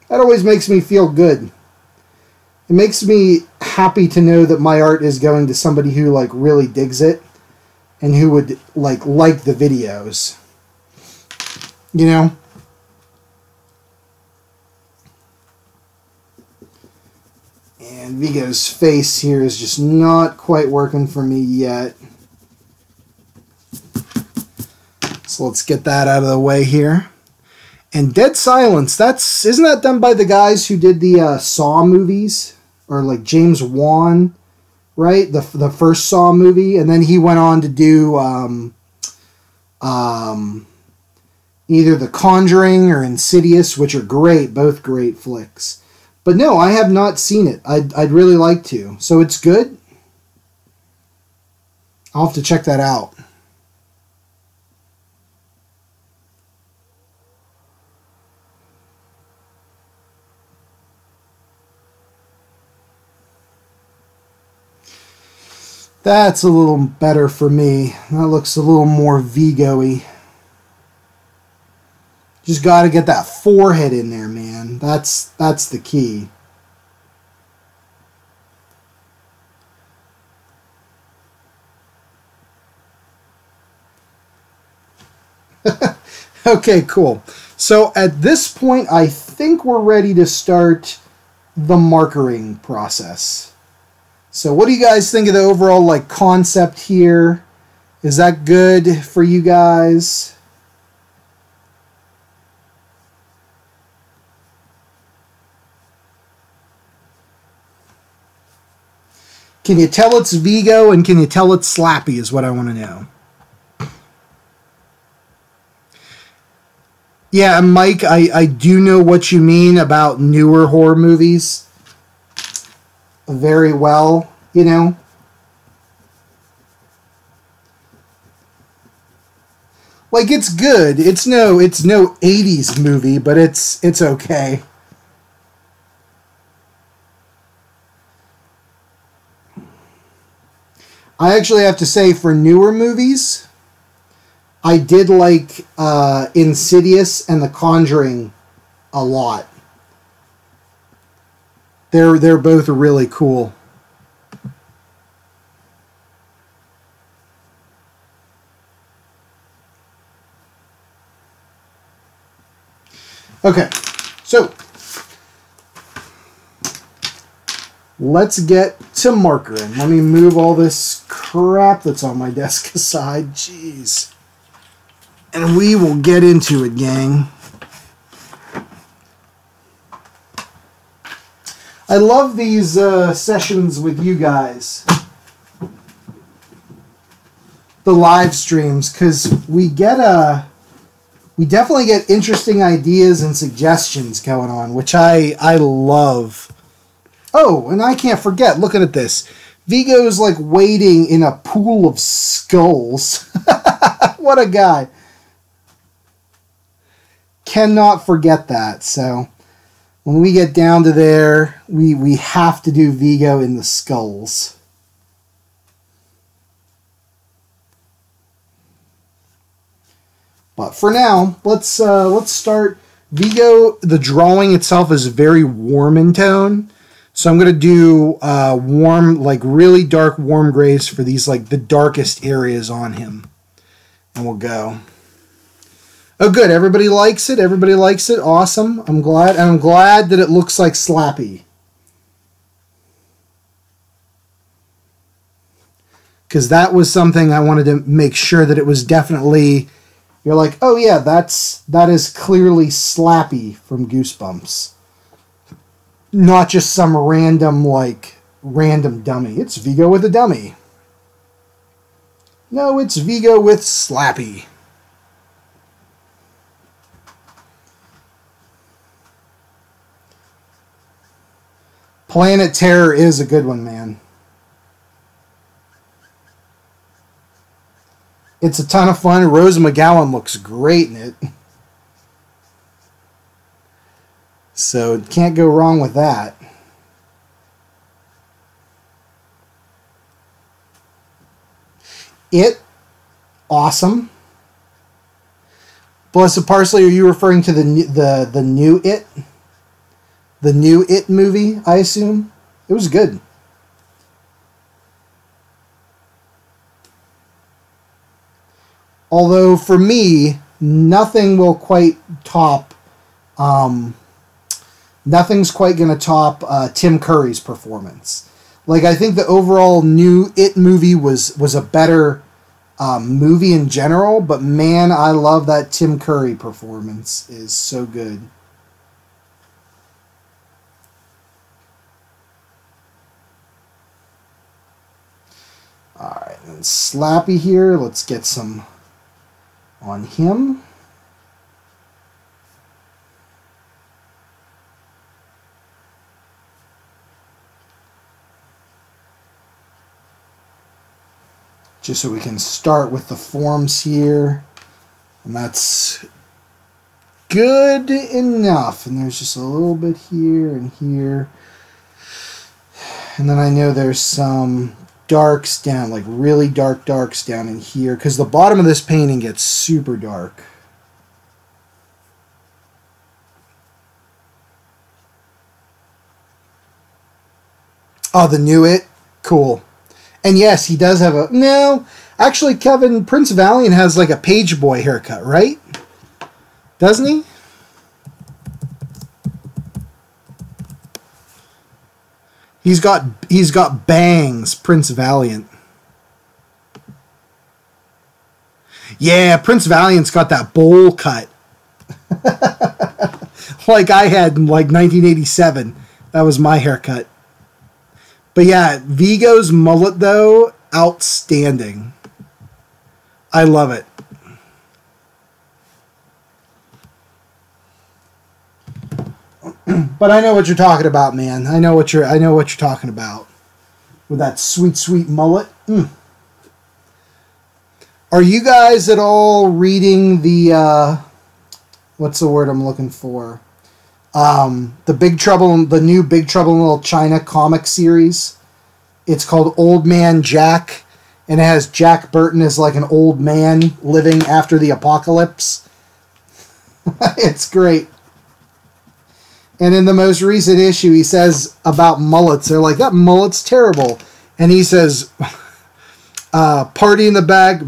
That always makes me feel good. It makes me happy to know that my art is going to somebody who, like, really digs it and who would like the videos. You know? And Vigo's face here is just not quite working for me yet. So let's get that out of the way here. And Dead Silence, isn't that done by the guys who did the Saw movies? Or like James Wan, right? The first Saw movie. And then he went on to do either The Conjuring or Insidious, which are great, both great flicks. But no, I have not seen it. I'd really like to. So it's good? I'll have to check that out. That's a little better for me. That looks a little more Vigo-y. Just got to get that forehead in there, man. That's the key. Okay, cool. So at this point, I think we're ready to start the markering process. So what do you guys think of the overall like concept here? Is that good for you guys? Can you tell it's Vigo and can you tell it's Slappy is what I want to know. Yeah, Mike, I do know what you mean about newer horror movies very well, you know. Like, it's good. It's no 80s movie, but it's okay. I actually have to say, for newer movies, I did like Insidious and The Conjuring a lot. They're both really cool. Okay, so let's get to markering. Let me move all this crap that's on my desk aside. Jeez. And we will get into it, gang. I love these sessions with you guys. The live streams, because we definitely get interesting ideas and suggestions going on, which I love. Oh, and I can't forget, looking at this. Vigo's like wading in a pool of skulls. What a guy. Cannot forget that. So when we get down to there, we have to do Vigo in the skulls. But for now, let's start. Vigo, the drawing itself is very warm in tone. So I'm going to do warm, like really dark warm grays for these, like the darkest areas on him. And we'll go. Oh, good. Everybody likes it. Everybody likes it. Awesome. I'm glad. And I'm glad that it looks like Slappy. Because that was something I wanted to make sure that it was definitely... You're like, oh yeah, that is clearly Slappy from Goosebumps. Not just some random dummy. It's Vigo with a dummy. No, it's Vigo with Slappy. Planet Terror is a good one, man. It's a ton of fun. Rose McGowan looks great in it. So can't go wrong with that. It, awesome. Blessed Parsley, are you referring to the new It? The new It movie, I assume? It was good. Although, for me, nothing will quite top... nothing's quite going to top Tim Curry's performance. Like, I think the overall new It movie was a better movie in general, but man, I love that Tim Curry performance. Is so good. Alright, and Slappy here. Let's get some on him. Just so we can start with the forms here. And that's good enough. And there's just a little bit here and here. And then I know there's some darks down, like really dark darks down in here. Because the bottom of this painting gets super dark. Oh, the new It? Cool. And yes, he does have a... No, actually, Kevin, Prince Valiant has like a page boy haircut, right? Doesn't he? He's got bangs, Prince Valiant. Yeah, Prince Valiant's got that bowl cut. Like I had in like 1987. That was my haircut. But yeah, Vigo's mullet, though, outstanding. I love it. But I know what you're talking about, man. I know what you're talking about. With that sweet, sweet mullet. Are you guys at all reading the what's the word I'm looking for? The new Big Trouble in Little China comic series. It's called Old Man Jack, and it has Jack Burton as like an old man living after the apocalypse. It's great. And in the most recent issue, he says about mullets, they're like, that mullet's terrible. And he says, party in the bag,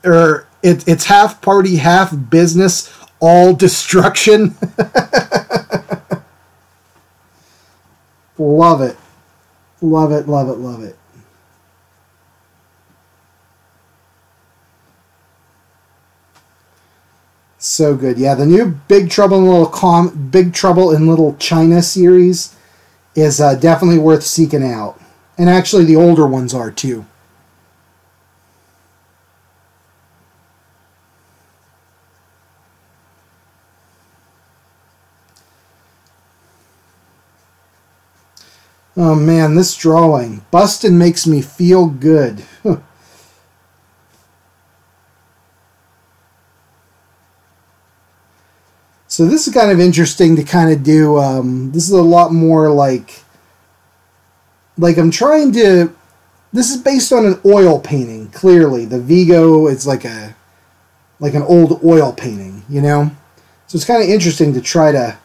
or it's half party, half business, all destruction. Love it. Love it, love it, love it. So good. Yeah, the new Big Trouble in Little China series is definitely worth seeking out. And actually the older ones are too. Oh man, this drawing. Bustin' makes me feel good. So this is kind of interesting to kind of do. This is a lot more like I'm trying to... This is based on an oil painting, clearly. The Vigo is like an old oil painting, you know? So it's kind of interesting to try to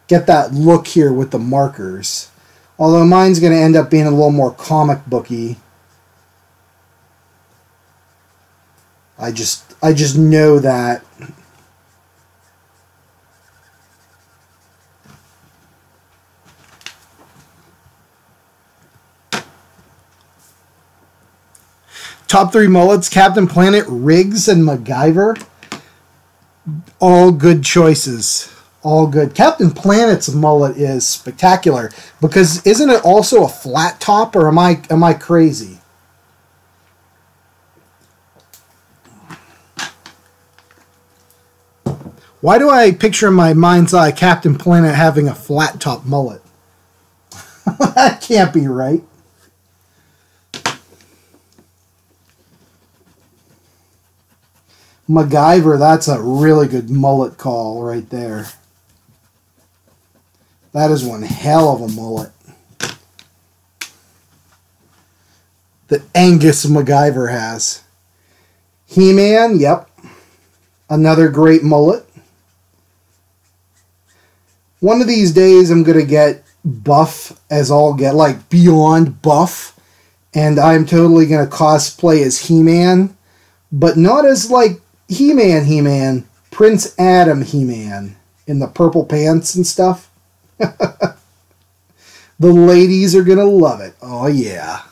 get that look here with the markers. Although mine's going to end up being a little more comic booky. I just know that. Top 3 mullets, Captain Planet, Riggs, and MacGyver. All good choices. All good. Captain Planet's mullet is spectacular because isn't it also a flat top, or am I crazy? Why do I picture in my mind's eye Captain Planet having a flat top mullet? That can't be right. MacGyver, that's a really good mullet call right there. That is one hell of a mullet. That Angus MacGyver has. He-Man, yep. Another great mullet. One of these days I'm going to get buff as all get, like beyond buff. And I'm totally going to cosplay as He-Man. But not as like He-Man, Prince Adam He-Man. In the purple pants and stuff. The ladies are going to love it. Oh yeah.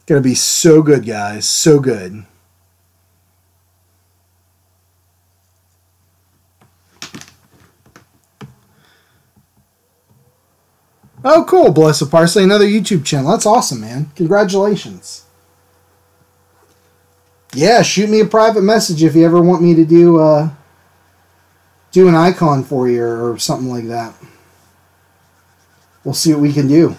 Gonna be so good, guys. So good. Oh, cool. Blessed Parsley, another YouTube channel. That's awesome, man. Congratulations. Yeah, shoot me a private message if you ever want me to do an icon for you or something like that. We'll see what we can do.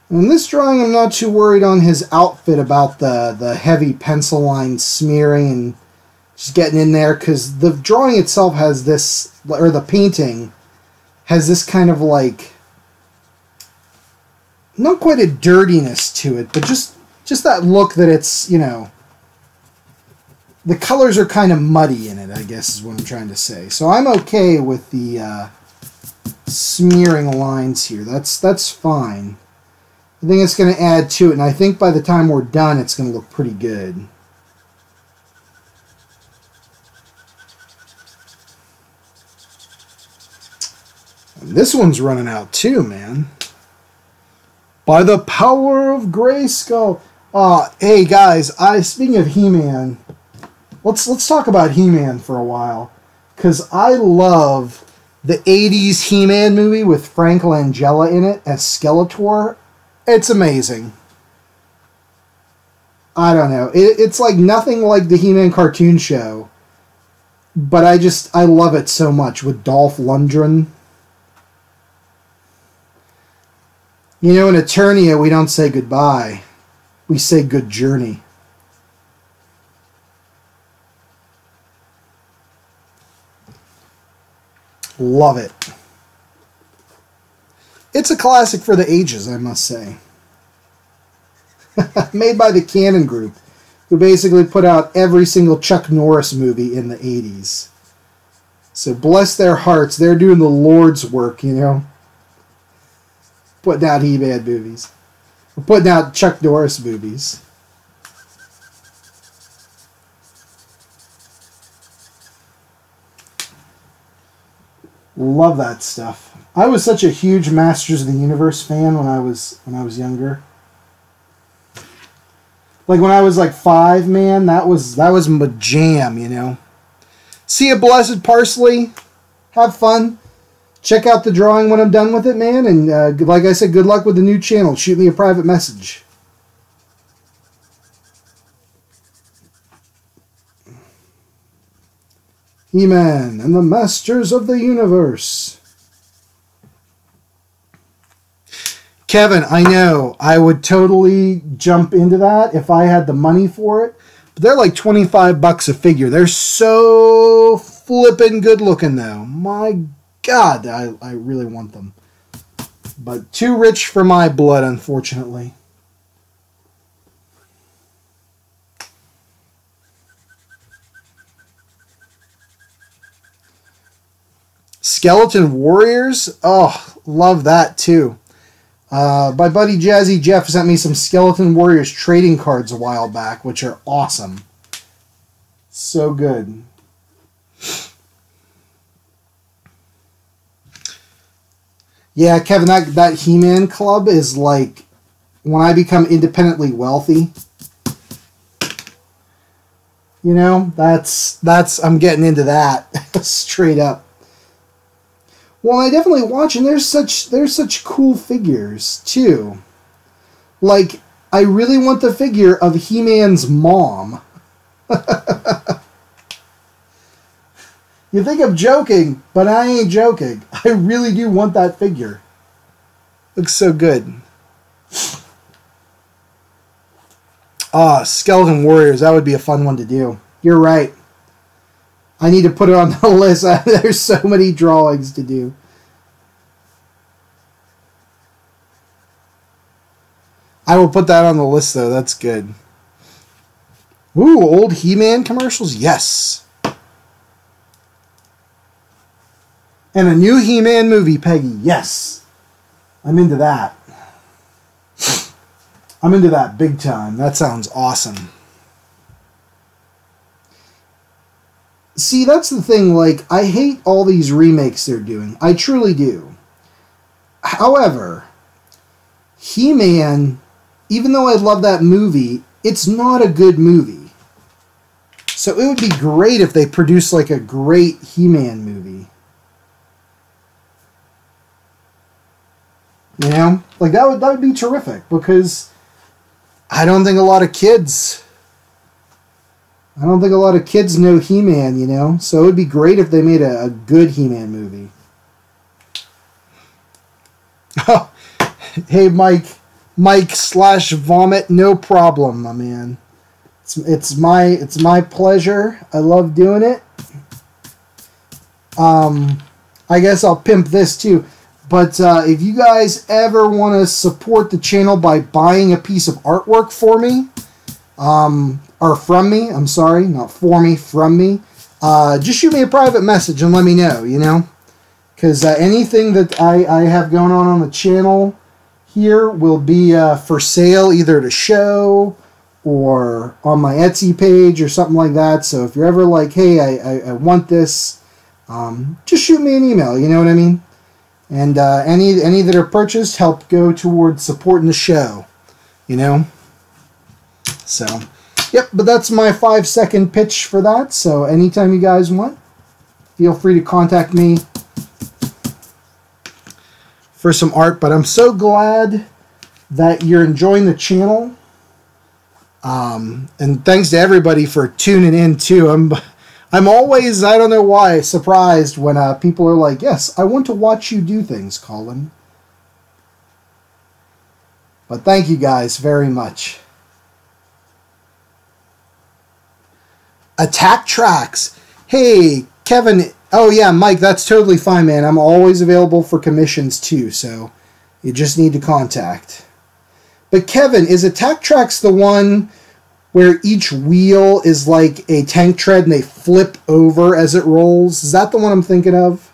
In this drawing, I'm not too worried on his outfit about the heavy pencil line smearing and just getting in there, because the drawing itself has this, or the painting has this kind of like, not quite a dirtiness to it, but just that look that it's, you know, the colors are kind of muddy in it, I guess is what I'm trying to say. So I'm okay with the smearing lines here. That's fine. I think it's going to add to it, and I think by the time we're done, it's going to look pretty good. And this one's running out too, man. By the power of Grayskull. Hey guys, speaking of He-Man, let's talk about He-Man for a while, because I love the 80s He-Man movie with Frank Langella in it as Skeletor. It's amazing. I don't know. It's like nothing like the He-Man cartoon show. But I love it so much with Dolph Lundgren. You know, in Eternia, we don't say goodbye. We say good journey. Love it. It's a classic for the ages, I must say. Made by the Cannon Group, who basically put out every single Chuck Norris movie in the 80s. So bless their hearts, they're doing the Lord's work, you know. Putting out He-Man movies. Or putting out Chuck Norris movies. Love that stuff. I was such a huge Masters of the Universe fan when I was younger. Like when I was like 5, man, that was my jam, you know. See ya, Blessed Parsley. Have fun. Check out the drawing when I'm done with it, man. And like I said, good luck with the new channel. Shoot me a private message. He-Man and the Masters of the Universe. Kevin, I know, I would totally jump into that if I had the money for it. But they're like $25 a figure. They're so flippin' good looking, though. My God, I really want them. But too rich for my blood, unfortunately. Skeleton Warriors? Oh, love that, too. My buddy Jazzy Jeff sent me some Skeleton Warriors trading cards a while back, which are awesome. So good. Yeah, Kevin, that He-Man club is like when I become independently wealthy. You know, that's I'm getting into that straight up. Well, I definitely watch, and there's such cool figures too. Like, I really want the figure of He-Man's mom. You think I'm joking, but I ain't joking. I really do want that figure. Looks so good. Ah, Skeleton Warriors. That would be a fun one to do. You're right. I need to put it on the list. There's so many drawings to do. I will put that on the list, though. That's good. Ooh, old He-Man commercials? Yes. And a new He-Man movie, Peggy. Yes. I'm into that. I'm into that big time. That sounds awesome. See, that's the thing. Like, I hate all these remakes they're doing. I truly do. However, He-Man, even though I love that movie, it's not a good movie. So it would be great if they produced like a great He-Man movie. You know? Like that would be terrific, because I don't think a lot of kids know He-Man, you know? So it would be great if they made a good He-Man movie. Oh, hey Mike/Vomit, no problem, my man. It's my pleasure. I love doing it. I guess I'll pimp this too. But if you guys ever want to support the channel by buying a piece of artwork for me, or from me, I'm sorry, not for me, from me, just shoot me a private message and let me know, you know? Because anything that I have going on the channel here will be for sale, either to show or on my Etsy page or something like that. So if you're ever like, hey, I want this, just shoot me an email, you know what I mean? And any that are purchased help go towards supporting the show, you know? So, yep, but that's my 5-second pitch for that. So anytime you guys want, feel free to contact me for some art. But I'm so glad that you're enjoying the channel. And thanks to everybody for tuning in too. I'm always, I don't know why, surprised when people are like, yes, I want to watch you do things, Colin. But thank you guys very much. Attack Tracks. Hey, Kevin. Oh, yeah, Mike, that's totally fine, man. I'm always available for commissions, too, so you just need to contact. But, Kevin, is Attack Tracks the one where each wheel is like a tank tread and they flip over as it rolls? Is that the one I'm thinking of?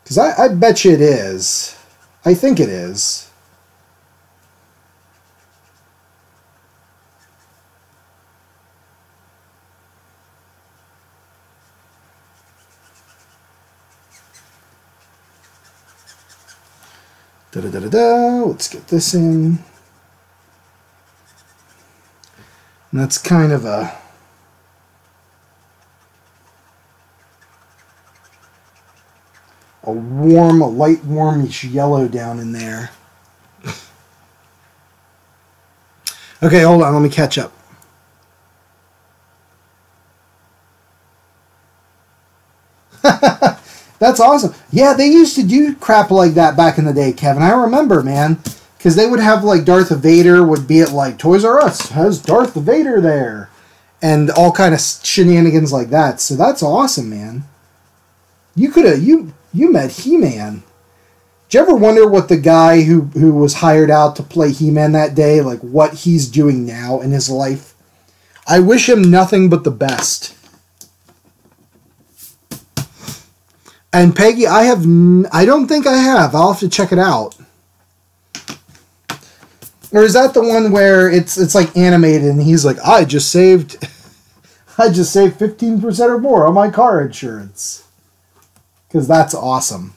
Because I bet you it is. I think it is. Let's get this in. And that's kind of a light warmish yellow down in there. Okay, hold on, let me catch up. That's awesome. Yeah, they used to do crap like that back in the day, Kevin. I remember, man. Because they would have, like, Darth Vader would be at, like, Toys R Us has Darth Vader there. And all kind of shenanigans like that. So that's awesome, man. You could have, you met He-Man. Did you ever wonder what the guy who was hired out to play He-Man that day, like, what he's doing now in his life? I wish him nothing but the best. And Peggy, I don't think I have. I'll have to check it out. Or is that the one where it's like animated and he's like, I just saved 15% or more on my car insurance. Because that's awesome.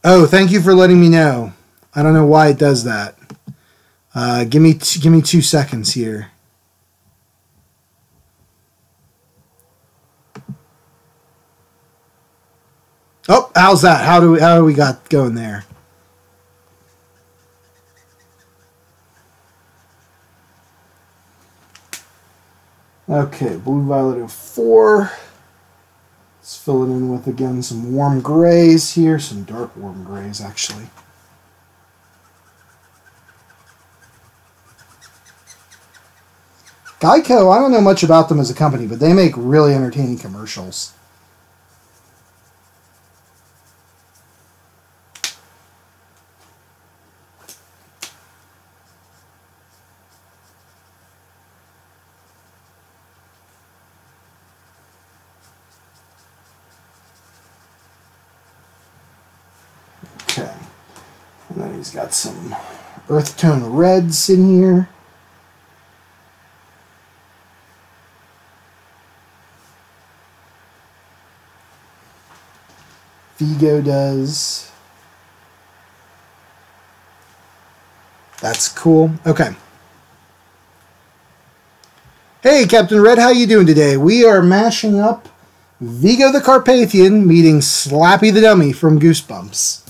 Oh, thank you for letting me know. I don't know why it does that. Give me 2 seconds here. Oh, how's that? How do we got going there? Okay, blue violet 04. Let's fill it in with, again, some warm grays here. Some dark warm grays, actually. Geico, I don't know much about them as a company, but they make really entertaining commercials. Okay. And then he's got some earth tone reds in here. Vigo does. That's cool. Okay. Hey, Captain Red, how you doing today? We are mashing up Vigo the Carpathian meeting Slappy the Dummy from Goosebumps.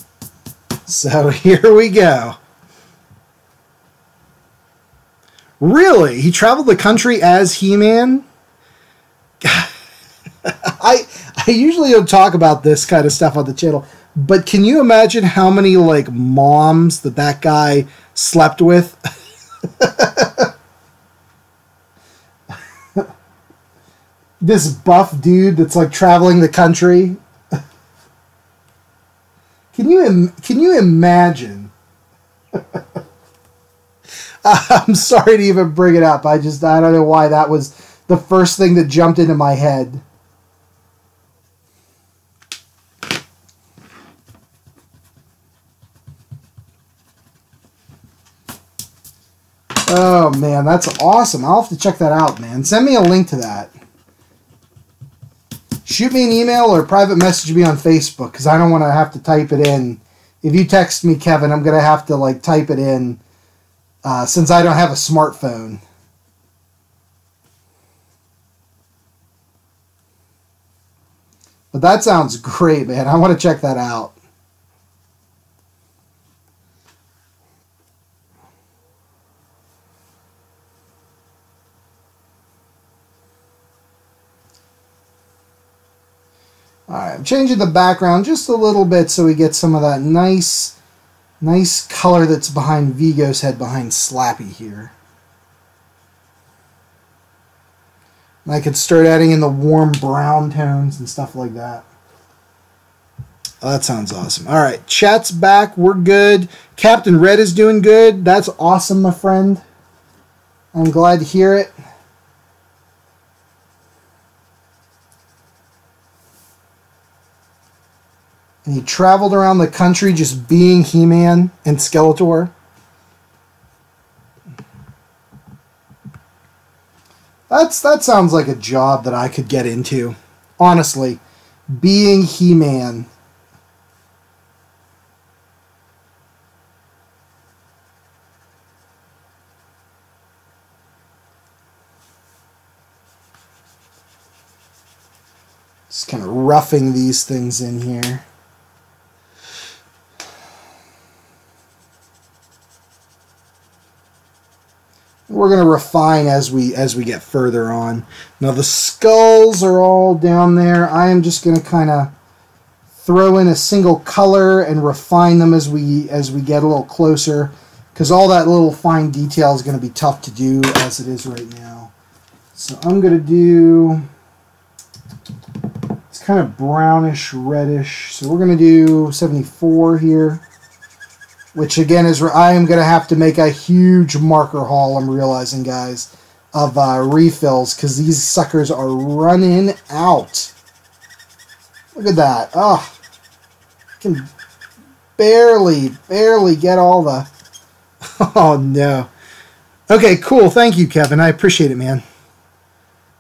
So here we go. Really? He traveled the country as He-Man? I usually don't talk about this kind of stuff on the channel, but can you imagine how many like moms that guy slept with? This buff dude that's like traveling the country. Can you imagine? I'm sorry to even bring it up. I don't know why that was the first thing that jumped into my head. Oh man, that's awesome. I'll have to check that out, man. Send me a link to that. Shoot me an email or private message me on Facebook, because I don't want to have to type it in. If you text me, Kevin, I'm going to have to like type it in since I don't have a smartphone. But that sounds great, man. I want to check that out. Alright, I'm changing the background just a little bit so we get some of that nice color that's behind Vigo's head, behind Slappy here. And I could start adding in the warm brown tones and stuff like that. Oh, that sounds awesome. Alright, chat's back. We're good. Captain Red is doing good. That's awesome, my friend. I'm glad to hear it. And he traveled around the country just being He-Man and Skeletor. That sounds like a job that I could get into. Honestly. Being He-Man. Just kind of roughing these things in here. We're going to refine as we get further on. Now the skulls are all down there. I am just going to kind of throw in a single color and refine them as we get a little closer, because all that little fine detail is going to be tough to do as it is right now. So I'm going to do, it's kind of brownish reddish. So we're going to do 74 here. Which again is where I am going to have to make a huge marker haul, I'm realizing, guys, of refills, because these suckers are running out. Look at that. Oh, I can barely get all the... Oh, no. Okay, cool. Thank you, Kevin. I appreciate it, man.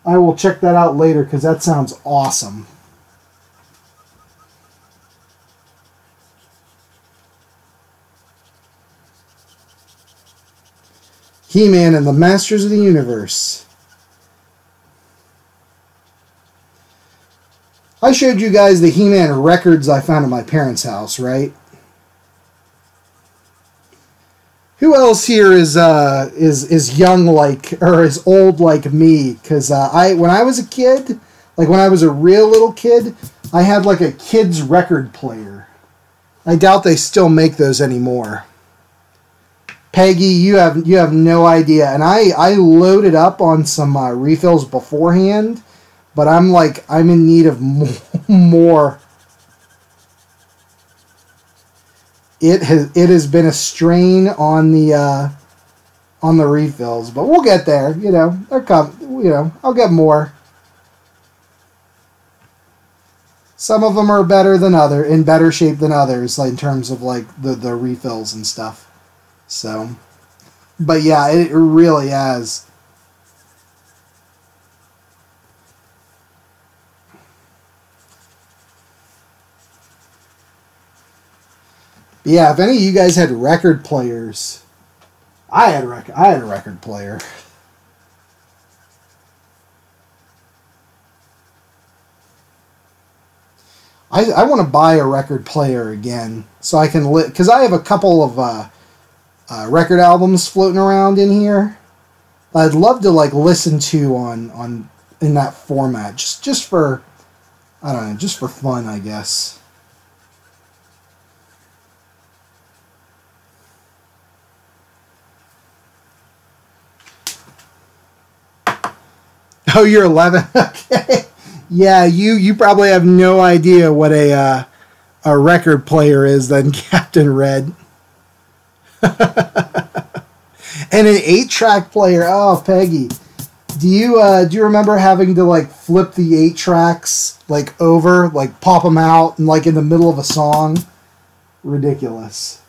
I will check that out later, because that sounds awesome. He-Man and the Masters of the Universe. I showed you guys the He-Man records I found at my parents' house, right? Who else here is young like, or is old like me? Because when I was a kid, like when I was a real little kid, I had like a kid's record player. I doubt they still make those anymore. Peggy, you have no idea. And I loaded up on some refills beforehand, but I'm in need of more. It has been a strain on the refills, but we'll get there. You know, I'll get more. Some of them are in better shape than others, like in terms of like the refills and stuff. So, but yeah, it really has. Yeah, if any of you guys had record players, I had a record player. I want to buy a record player again so I can because I have a couple of record albums floating around in here. I'd love to like listen to on in that format just for I don't know, just for fun, I guess. Oh, you're 11. Okay. Yeah, you probably have no idea what a record player is then, Captain Red. And an 8-track player. Oh, Peggy. Do you remember having to like flip the 8 tracks like over, like pop them out and like in the middle of a song? Ridiculous.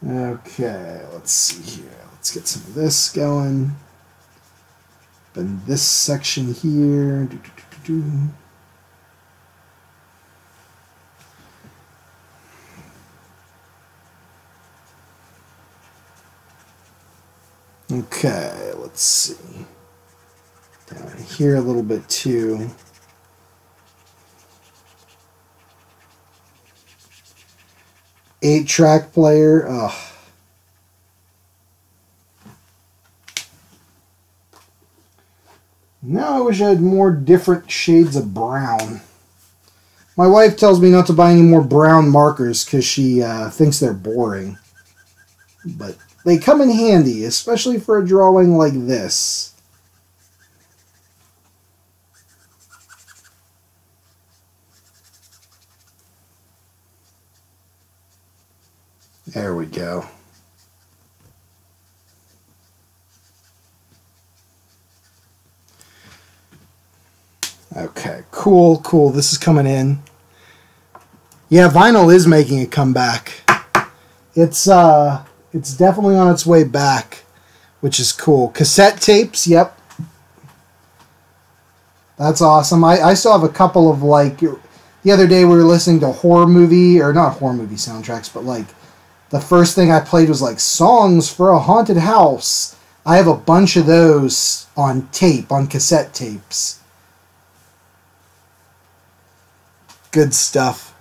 Okay, let's see here. Let's get some of this going. And this section here. Okay, let's see. Down here a little bit too. Eight-track player. Ugh. Now I wish I had more different shades of brown. My wife tells me not to buy any more brown markers because she thinks they're boring. But they come in handy, especially for a drawing like this. There we go. Okay, cool. This is coming in. Yeah, vinyl is making a comeback. It's definitely on its way back, which is cool. Cassette tapes, yep. That's awesome. I still have a couple of, like, the other day we were listening to not horror movie soundtracks, but like the first thing I played was like songs for a haunted house. I have a bunch of those on tape, on cassette tapes. Good stuff.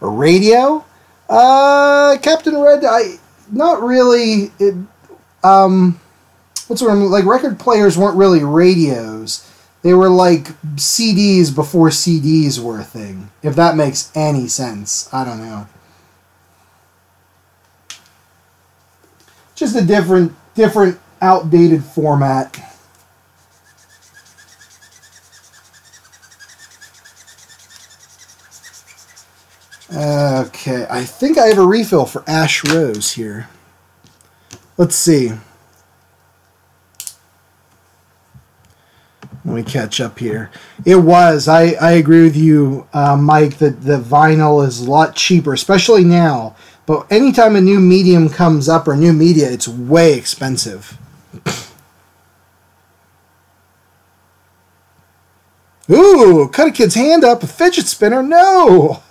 A radio? Captain Red, not really. Like record players weren't really radios. They were like CDs before CDs were a thing. If that makes any sense. I don't know. Just a different outdated format. Okay, I think I have a refill for Ash Rose here. Let's see. Let me catch up here. It was. I agree with you, Mike, that the vinyl is a lot cheaper, especially now. But anytime a new medium comes up or new media, it's way expensive. Ooh, cut a kid's hand up, a fidget spinner. No!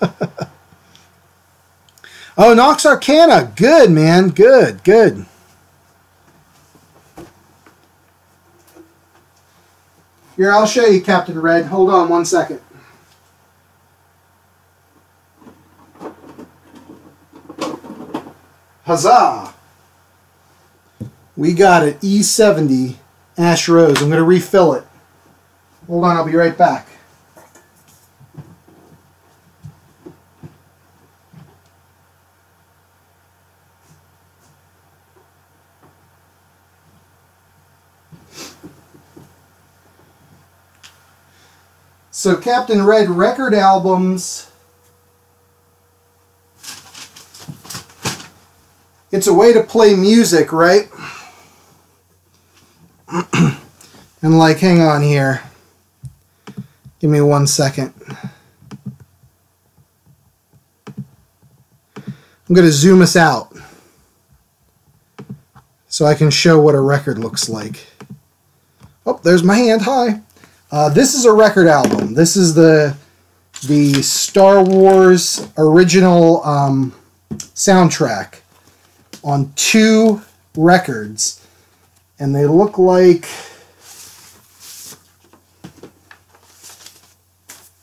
Oh, Nox Arcana. Good, man. Good, good. Here, I'll show you, Captain Red. Hold on one second. Huzzah! We got an E70 Ash Rose. I'm going to refill it. Hold on, I'll be right back. So Captain Red, record albums. It's a way to play music, right? And like, hang on here. Give me 1 second. I'm going to zoom us out so I can show what a record looks like. Oh, there's my hand. Hi. This is a record album. This is the Star Wars original soundtrack on 2 records, and they look like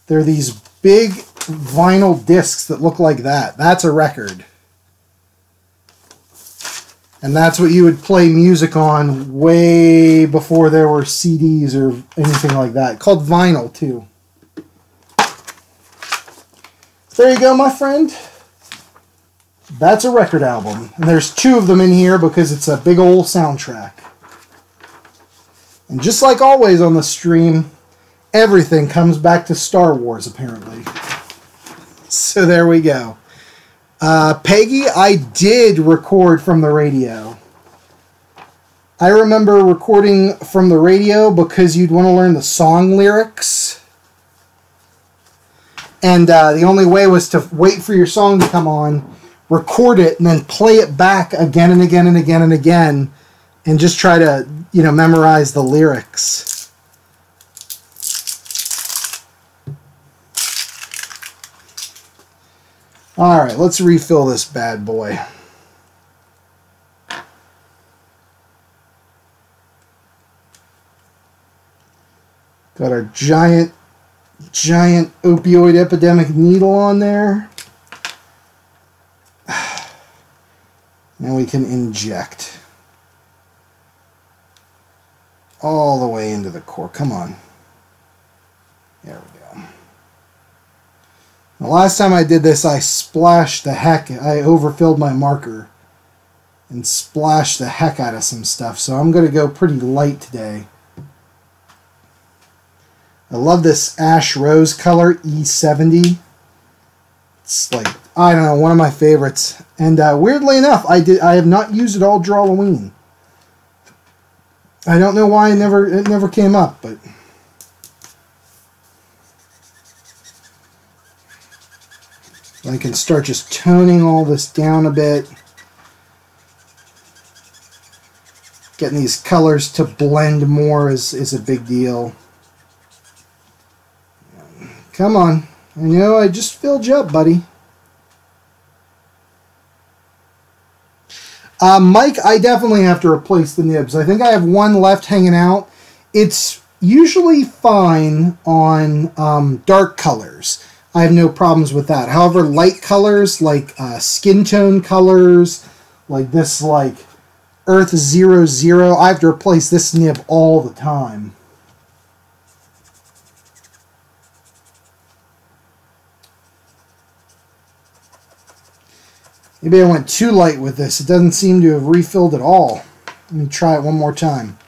they're these big vinyl discs that look like that. That's a record. And that's what you would play music on way before there were CDs or anything like that. Called vinyl, too. There you go, my friend. That's a record album. And there's 2 of them in here because it's a big old soundtrack. And just like always on the stream, everything comes back to Star Wars, apparently. So there we go. Peggy, I did record from the radio. I remember recording from the radio because you'd want to learn the song lyrics. And the only way was to wait for your song to come on, record it, and then play it back again and again and again and again, and just try to, memorize the lyrics. Alright, let's refill this bad boy. Got our giant opioid epidemic needle on there. Now we can inject. All the way into the core. Come on. There we go. The last time I did this, I overfilled my marker and splashed the heck out of some stuff. So I'm going to go pretty light today. I love this ash rose color, E70. It's like, I don't know, one of my favorites. And weirdly enough, I have not used it all Drawloween. I don't know why it never came up, but I can start just toning all this down a bit. Getting these colors to blend more is a big deal. Come on. I know I just filled you up, buddy. Mike, I definitely have to replace the nibs. I think I have one left hanging out. It's usually fine on dark colors. I have no problems with that. However, light colors, like skin tone colors, like this, like Earth 00, I have to replace this nib all the time. Maybe I went too light with this. It doesn't seem to have refilled at all. Let me try it one more time.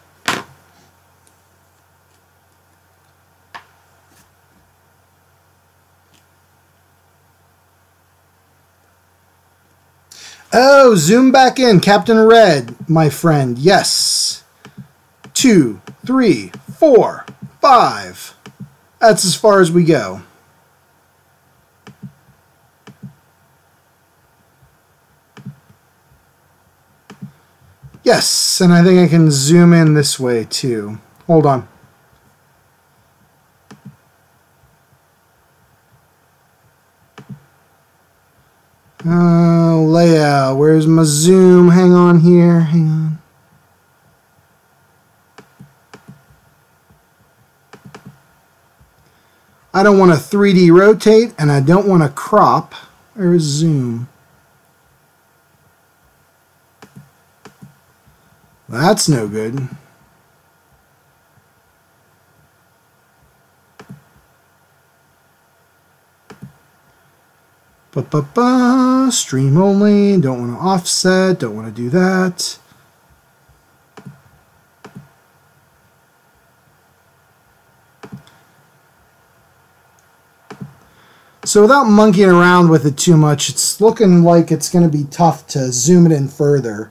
Oh, zoom back in. Captain Red, my friend. Yes. 2, 3, 4, 5. That's as far as we go. Yes, and I think I can zoom in this way too. Hold on. Yeah, where's my zoom? Hang on here. Hang on. I don't want to 3D rotate, and I don't want to crop. Where's zoom? That's no good. Stream only. Don't want to offset. Don't want to do that. So without monkeying around with it too much, it's looking like it's going to be tough to zoom it in further.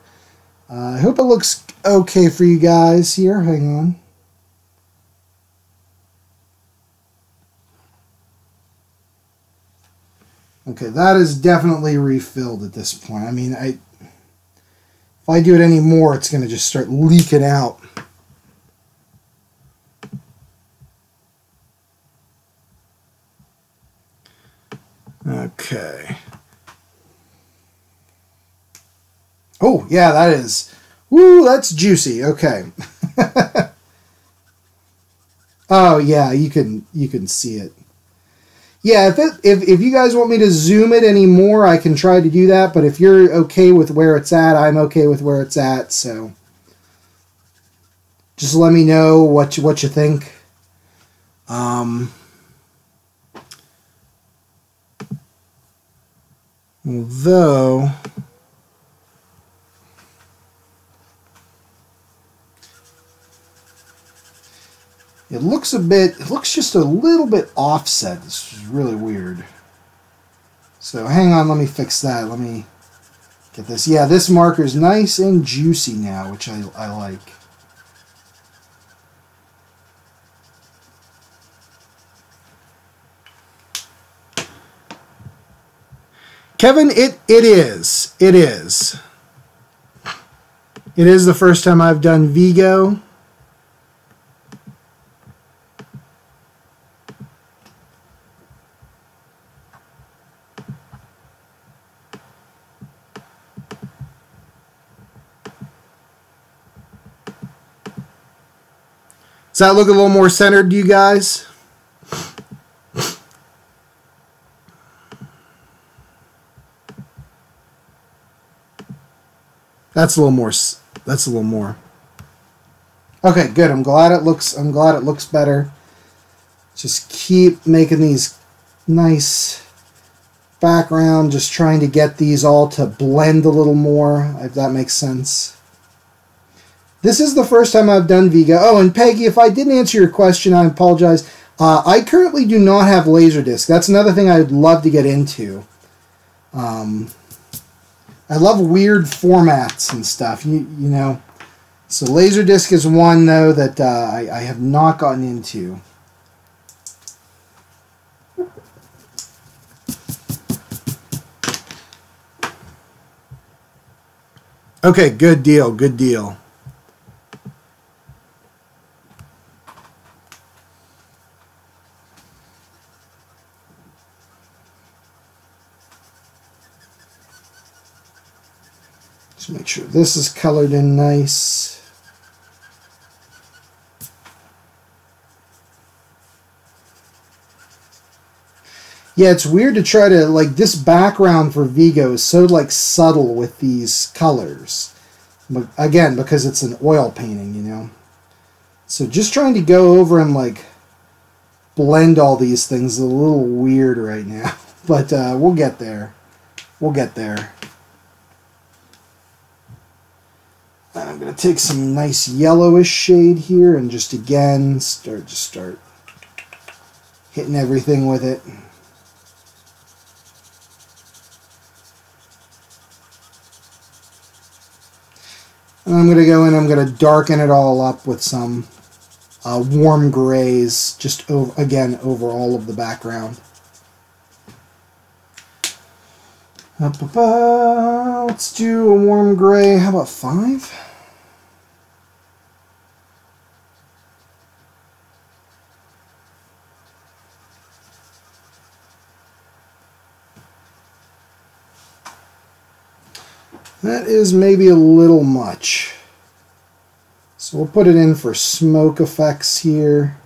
I hope it looks okay for you guys here. Hang on. Okay, that is definitely refilled at this point. I mean, if I do it any more, it's going to just start leaking out. Okay. Oh, yeah, that is. Woo, that's juicy. Okay. Oh, yeah, you can see it. Yeah, if you guys want me to zoom it anymore, I can try to do that. But if you're okay with where it's at, I'm okay with where it's at. So just let me know what you think. Although it looks just a little bit offset. This is really weird. So hang on, let me fix that. Let me get this. Yeah, this marker is nice and juicy now, which I like. Kevin, it is. It is. It is the first time I've done Vigo. Does that look a little more centered to you guys? That's a little more. That's a little more. Okay, good. I'm glad it looks better. Just keep making these nice background. Just trying to get these all to blend a little more, if that makes sense. This is the first time I've done Vigo. Oh, and Peggy, if I didn't answer your question, I apologize. I currently do not have Laserdisc. That's another thing I'd love to get into. I love weird formats and stuff, you know. So Laserdisc is one, though, that I have not gotten into. Okay, good deal, good deal. Just make sure this is colored in nice. Yeah, it's weird to try to, like, this background for Vigo is so, like, subtle with these colors. But, again, because it's an oil painting, you know. So just trying to go over and, like, blend all these things is a little weird right now. But we'll get there. We'll get there. And I'm going to take some nice yellowish shade here and just, again, start hitting everything with it. And I'm going to go in, I'm going to darken it all up with some warm grays, just again over all of the background. Let's do a warm gray. How about 5? That is maybe a little much. So we'll put it in for smoke effects here.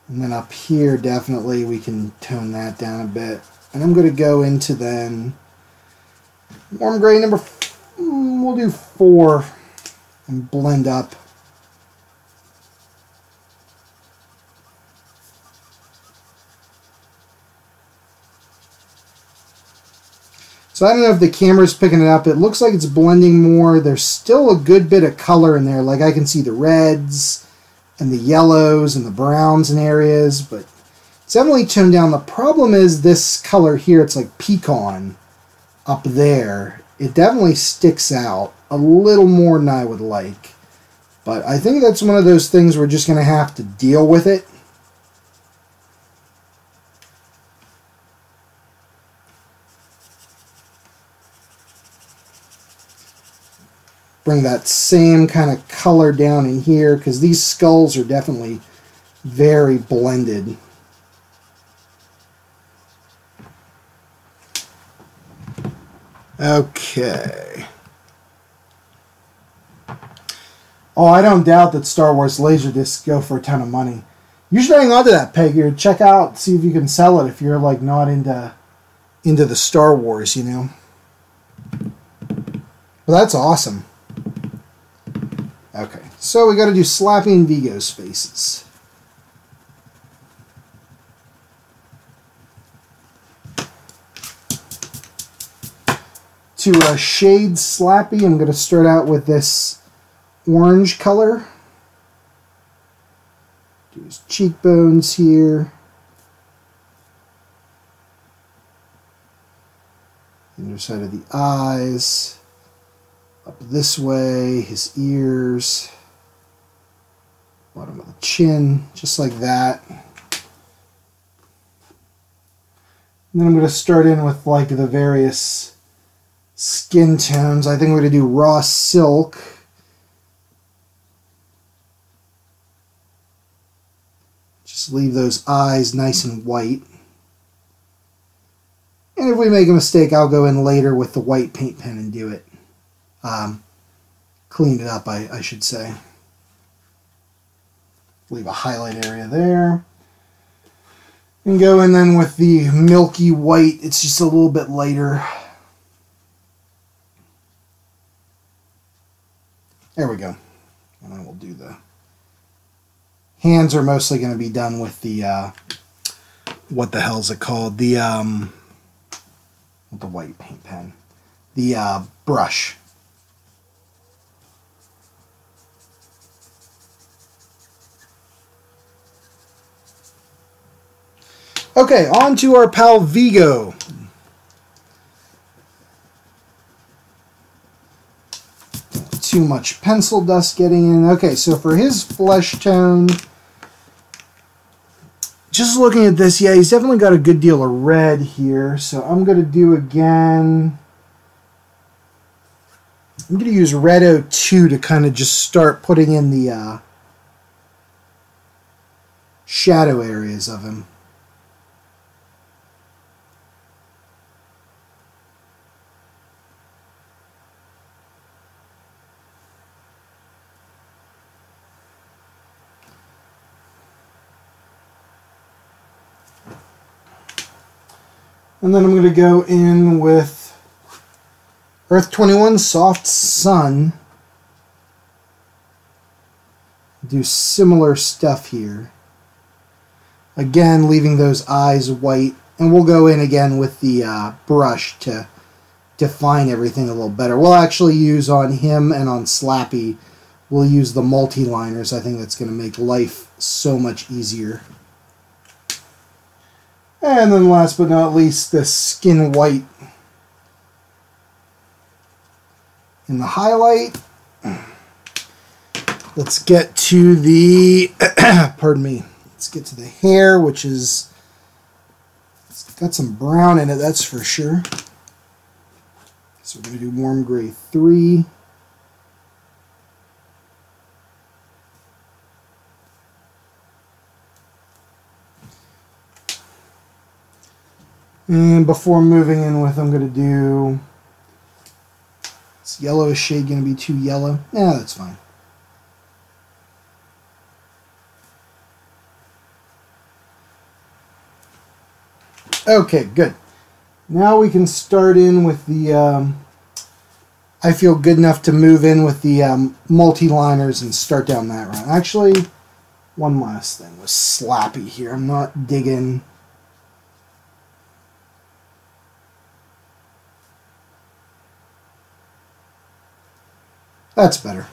And then up here, definitely, we can tone that down a bit. And I'm going to go into then warm gray number, we'll do 4 and blend up. So I don't know if the camera's picking it up. It looks like it's blending more. There's still a good bit of color in there. Like I can see the reds and the yellows and the browns in areas, but it's definitely toned down. The problem is this color here, it's like pecan up there. It definitely sticks out a little more than I would like. But I think that's one of those things we're just going to have to deal with it. Bring that same kind of color down in here because these skulls are definitely very blended. Okay. Oh, I don't doubt that Star Wars Laserdiscs go for a ton of money. You should hang on to that, Peg. Here, check out, see if you can sell it if you're like not into the Star Wars, you know. Well, that's awesome. Okay, so we got to do Slappy and Vigo's faces. To shade Slappy, I'm going to start out with this orange color. Do his cheekbones here. Inner side of the eyes. Up this way, his ears. Bottom of the chin, just like that. And then I'm going to start in with like the various skin tones. I think we're going to do raw silk. Just leave those eyes nice and white. And if we make a mistake, I'll go in later with the white paint pen and do it. Clean it up, I should say. Leave a highlight area there. And go in then with the milky white. It's just a little bit lighter. There we go. And then we'll do the hands are mostly going to be done with the what the hell is it called? The with the white paint pen. The brush. Okay, on to our pal Vigo. Too much pencil dust getting in. Okay, so for his flesh tone, just looking at this, yeah, he's definitely got a good deal of red here. So I'm going to do again, I'm going to use Red 02 to kind of just start putting in the shadow areas of him. And then I'm going to go in with Earth 21 Soft Sun. Do similar stuff here. Again, leaving those eyes white. And we'll go in again with the brush to define everything a little better. We'll actually use on him and on Slappy, we'll use the multi-liners. I think that's going to make life so much easier. And then last but not least, the skin white in the highlight. Let's get to the, pardon me, let's get to the hair, which is, it's got some brown in it, that's for sure. So we're going to do warm gray 3. And before moving in with, I'm going to do Is yellowish shade going to be too yellow? Yeah, that's fine. Okay, good. Now we can start in with the... I feel good enough to move in with the multi-liners and start down that route. Actually, one last thing with Slappy here. I'm not digging... That's better.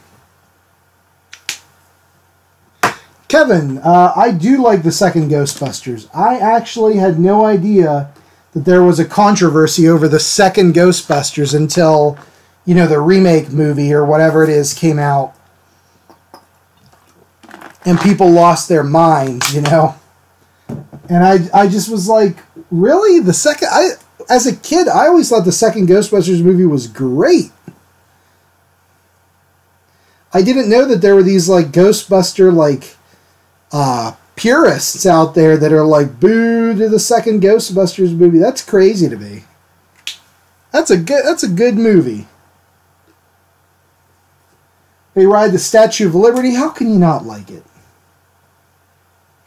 Kevin, I do like the second Ghostbusters. I actually had no idea that there was a controversy over the second Ghostbusters until, you know, the remake movie or whatever it is came out. And people lost their minds, you know. And I just was like, really? The second... as a kid, I always thought the second Ghostbusters movie was great. I didn't know that there were these, like, Ghostbuster, like... purists out there that are like, boo to the second Ghostbusters movie. That's crazy to me. That's a good movie. They ride the Statue of Liberty. How can you not like it?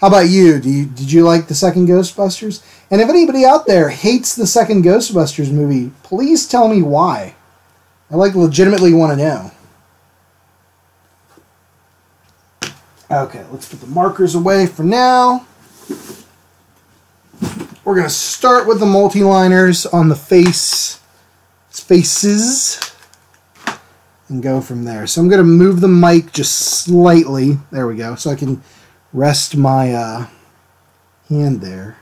How about you? Did you like the second Ghostbusters? And if anybody out there hates the second Ghostbusters movie, please tell me why. I legitimately want to know. Okay, let's put the markers away for now. We're going to start with the multi-liners on the faces and go from there. So I'm going to move the mic just slightly. There we go. So I can rest my hand there.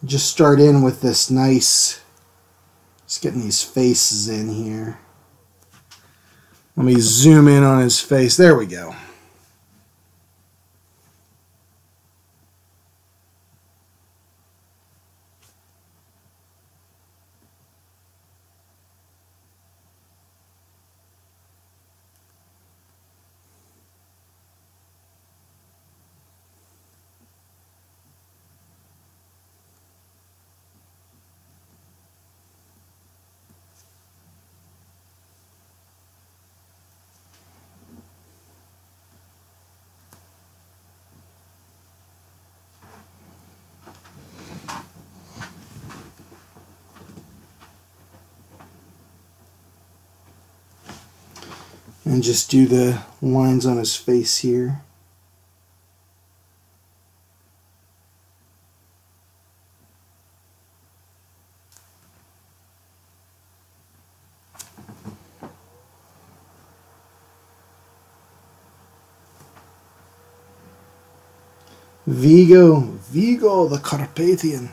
Just start in with this nice, just getting these faces in here. Let me zoom in on his face. There we go. And just do the lines on his face here. Vigo the Carpathian.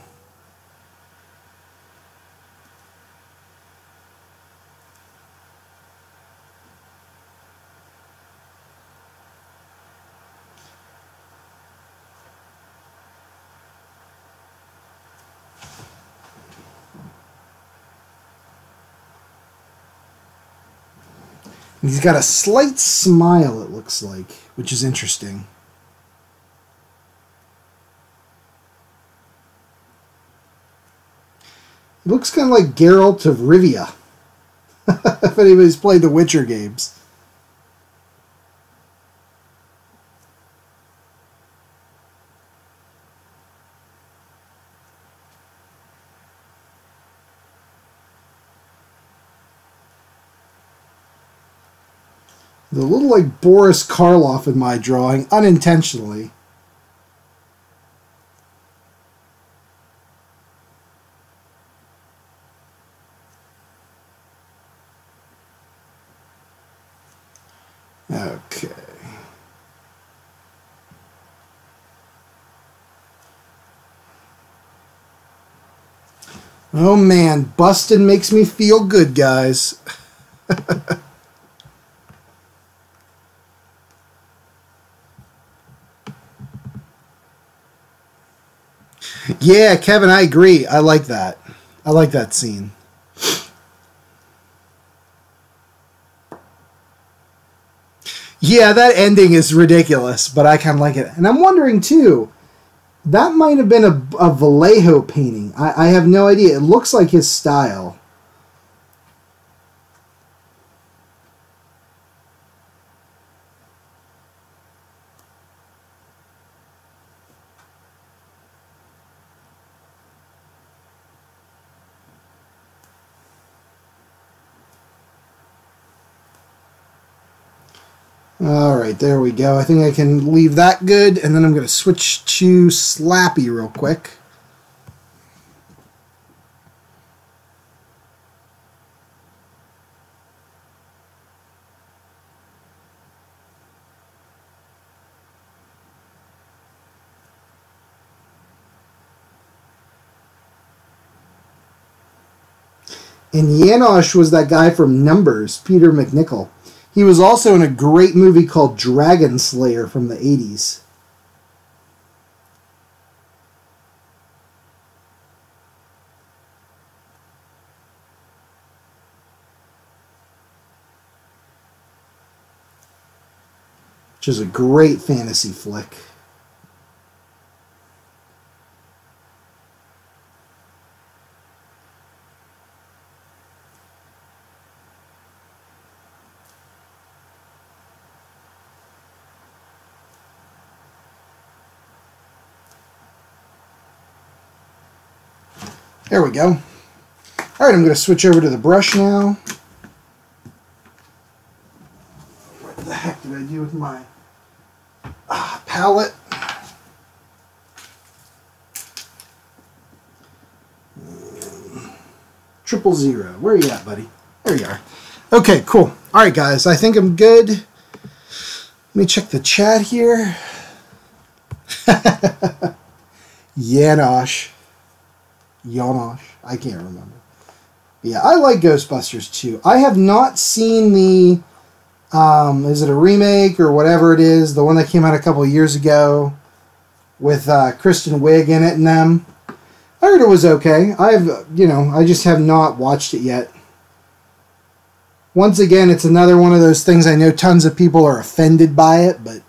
He's got a slight smile, it looks like, which is interesting. It looks kind of like Geralt of Rivia, if anybody's played the Witcher games. A little like Boris Karloff in my drawing, unintentionally. Okay. Oh man, busting makes me feel good, guys. Yeah, Kevin, I agree. I like that. I like that scene. Yeah, that ending is ridiculous, but I kind of like it. And I'm wondering, too, That might have been a Vallejo painting. I have no idea. It looks like his style. Alright, there we go. I think I can leave that good, and then I'm going to switch to Slappy real quick. And Janosch was that guy from Numbers, Peter McNichol. He was also in a great movie called Dragon Slayer from the 80s. Which is a great fantasy flick. There we go. All right, I'm going to switch over to the brush now. What the heck did I do with my palette? 000. Where are you at, buddy? There you are. Okay, cool. All right, guys, I think I'm good. Let me check the chat here. Janosch. I can't remember. But yeah, I like Ghostbusters too. I have not seen the, is it a remake or whatever it is, the one that came out a couple of years ago with Kristen Wiig in it and them. I heard it was okay. I just have not watched it yet. Once again, it's another one of those things I know tons of people are offended by it, but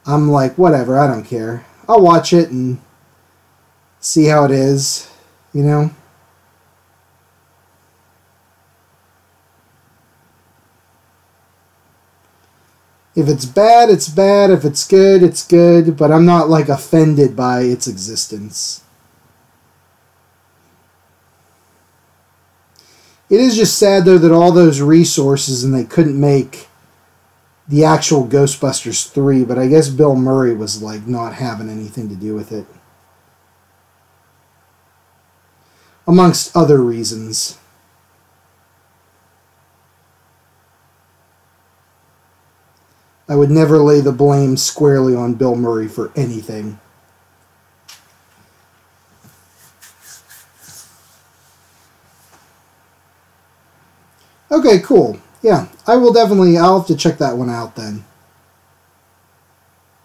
I'm like, whatever, I don't care. I'll watch it and see how it is. You know? If it's bad, it's bad. If it's good, it's good. But I'm not, like, offended by its existence. It is just sad, though, that all those resources and they couldn't make the actual Ghostbusters 3. But I guess Bill Murray was, like, not having anything to do with it. Amongst other reasons. I would never lay the blame squarely on Bill Murray for anything. Okay, cool. Yeah, I'll have to check that one out then.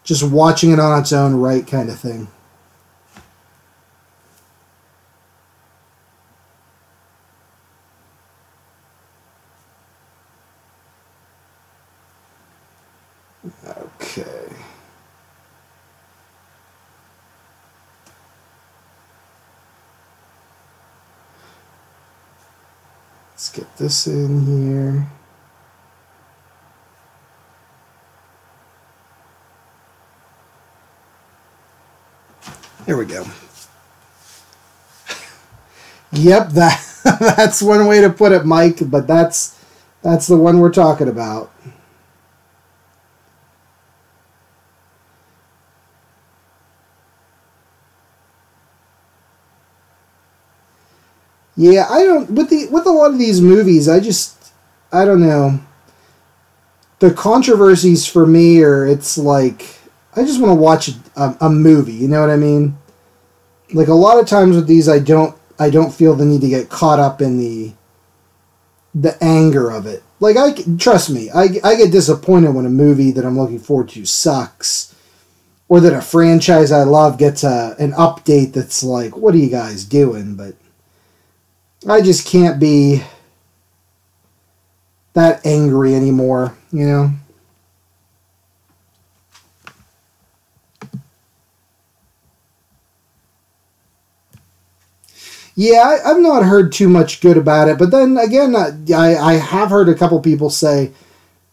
Just watching it on its own right kind of thing. Okay. Let's get this in here. There we go. Yep, that's one way to put it, Mike, but that's the one we're talking about. Yeah, I don't with a lot of these movies, I don't know. The controversies for me are, it's like I just want to watch a movie, you know what I mean? Like a lot of times with these I don't feel the need to get caught up in the anger of it. Like trust me, I get disappointed when a movie that I'm looking forward to sucks, or that a franchise I love gets an update that's like, what are you guys doing? But I just can't be that angry anymore, you know? Yeah, I've not heard too much good about it, but then again, I have heard a couple people say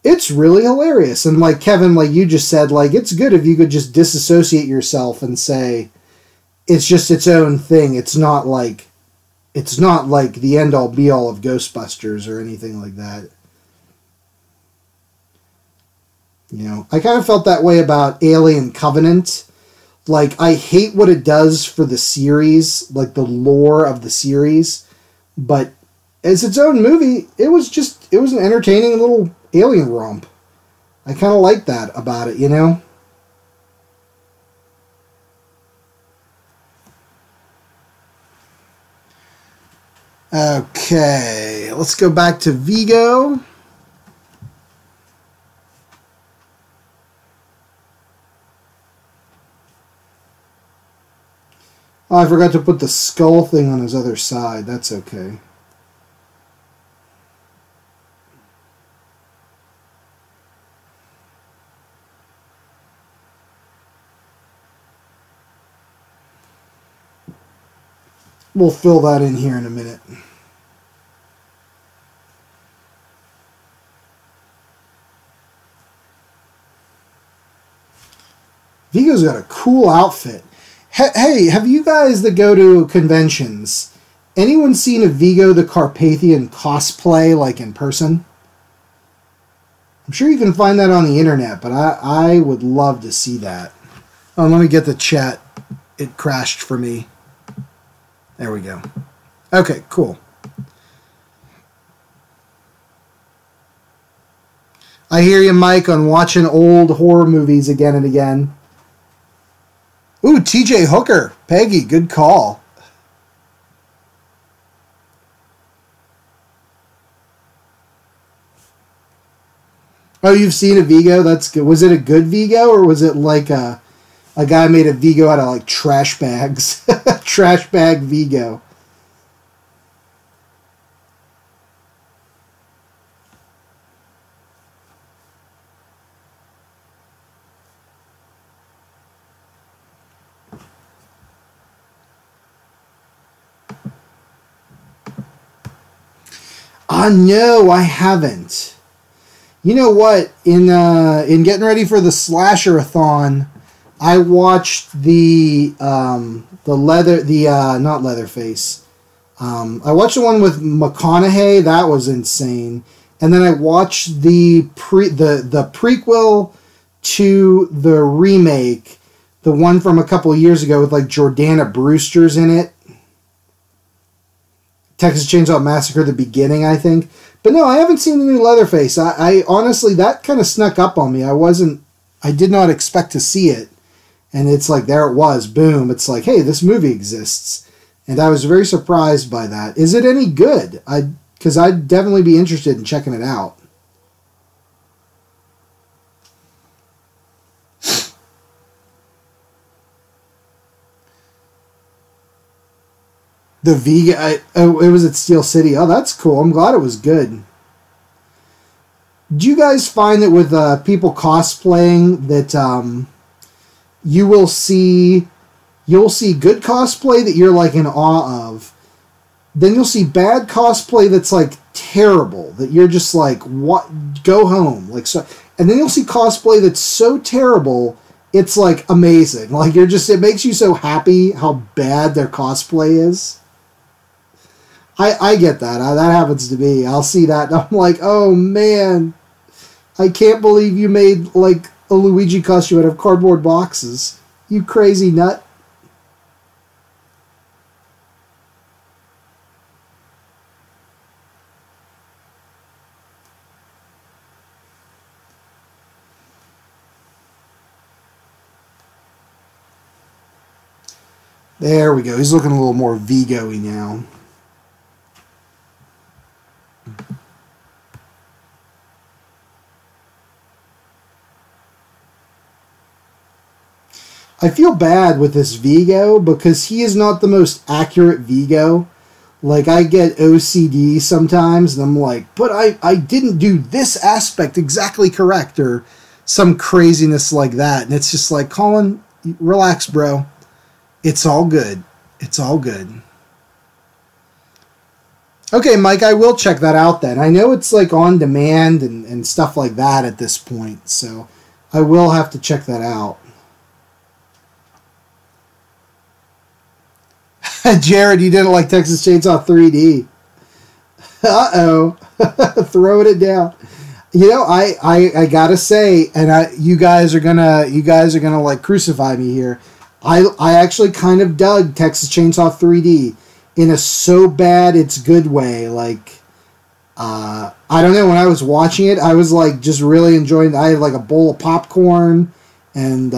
it's really hilarious. And like Kevin, like you just said, like it's good if you could just disassociate yourself and say it's just its own thing. It's not like the end all be all of Ghostbusters or anything like that. You know, I kind of felt that way about Alien Covenant. Like, I hate what it does for the series, like the lore of the series, but as its own movie, it was an entertaining little alien romp. I kind of like that about it, you know? Okay, let's go back to Vigo. Oh, I forgot to put the skull thing on his other side. That's okay. We'll fill that in here in a minute. Vigo's got a cool outfit. Hey, have you guys that go to conventions, anyone seen a Vigo the Carpathian cosplay, like in person? I'm sure you can find that on the internet, but I would love to see that. Oh, let me get the chat. It crashed for me. There we go. Okay, cool. I hear you, Mike, on watching old horror movies again and again. Ooh, TJ Hooker. Peggy, good call. Oh, you've seen a Vigo? That's good. Was it a good Vigo, or was it like a guy made a Vigo out of like trash bags? Trash bag Vigo. No, I haven't. You know what? In getting ready for the Slasher-a-thon, I watched not Leatherface. I watched the one with McConaughey. That was insane. And then I watched the prequel to the remake, the one from a couple of years ago with like Jordana Brewster's in it. Texas Chainsaw Massacre, the beginning, I think. But no, I haven't seen the new Leatherface. I honestly, that kind of snuck up on me. I did not expect to see it. And it's like, there it was, boom. It's like, hey, this movie exists. And I was very surprised by that. Is it any good? Because I'd definitely be interested in checking it out. The Vigo, it was at Steel City. Oh, that's cool. I'm glad it was good. Do you guys find that with people cosplaying that you'll see good cosplay that you're like in awe of, then you'll see bad cosplay that's like terrible that you're just like, what? Go home, like so, and then you'll see cosplay that's so terrible it's like amazing. Like it makes you so happy how bad their cosplay is. I get that. That happens to me. I'll see that and I'm like, oh man, I can't believe you made like a Luigi costume out of cardboard boxes. You crazy nut. There we go. He's looking a little more Vigo-y now. I feel bad with this Vigo because he is not the most accurate Vigo. Like, I get OCD sometimes, and I'm like, but I didn't do this aspect exactly correct, or some craziness like that. And it's just like, Colin, relax, bro. It's all good. It's all good. Okay, Mike, I will check that out then. I know it's like on demand and stuff like that at this point, so I will have to check that out. Jared, you didn't like Texas Chainsaw 3D. Uh-oh. Throwing it down. You know, I gotta say, and you guys are gonna like crucify me here. I actually kind of dug Texas Chainsaw 3D in a so bad it's good way. Like, I don't know, when I was watching it, I was like just really enjoying it. I had like a bowl of popcorn, and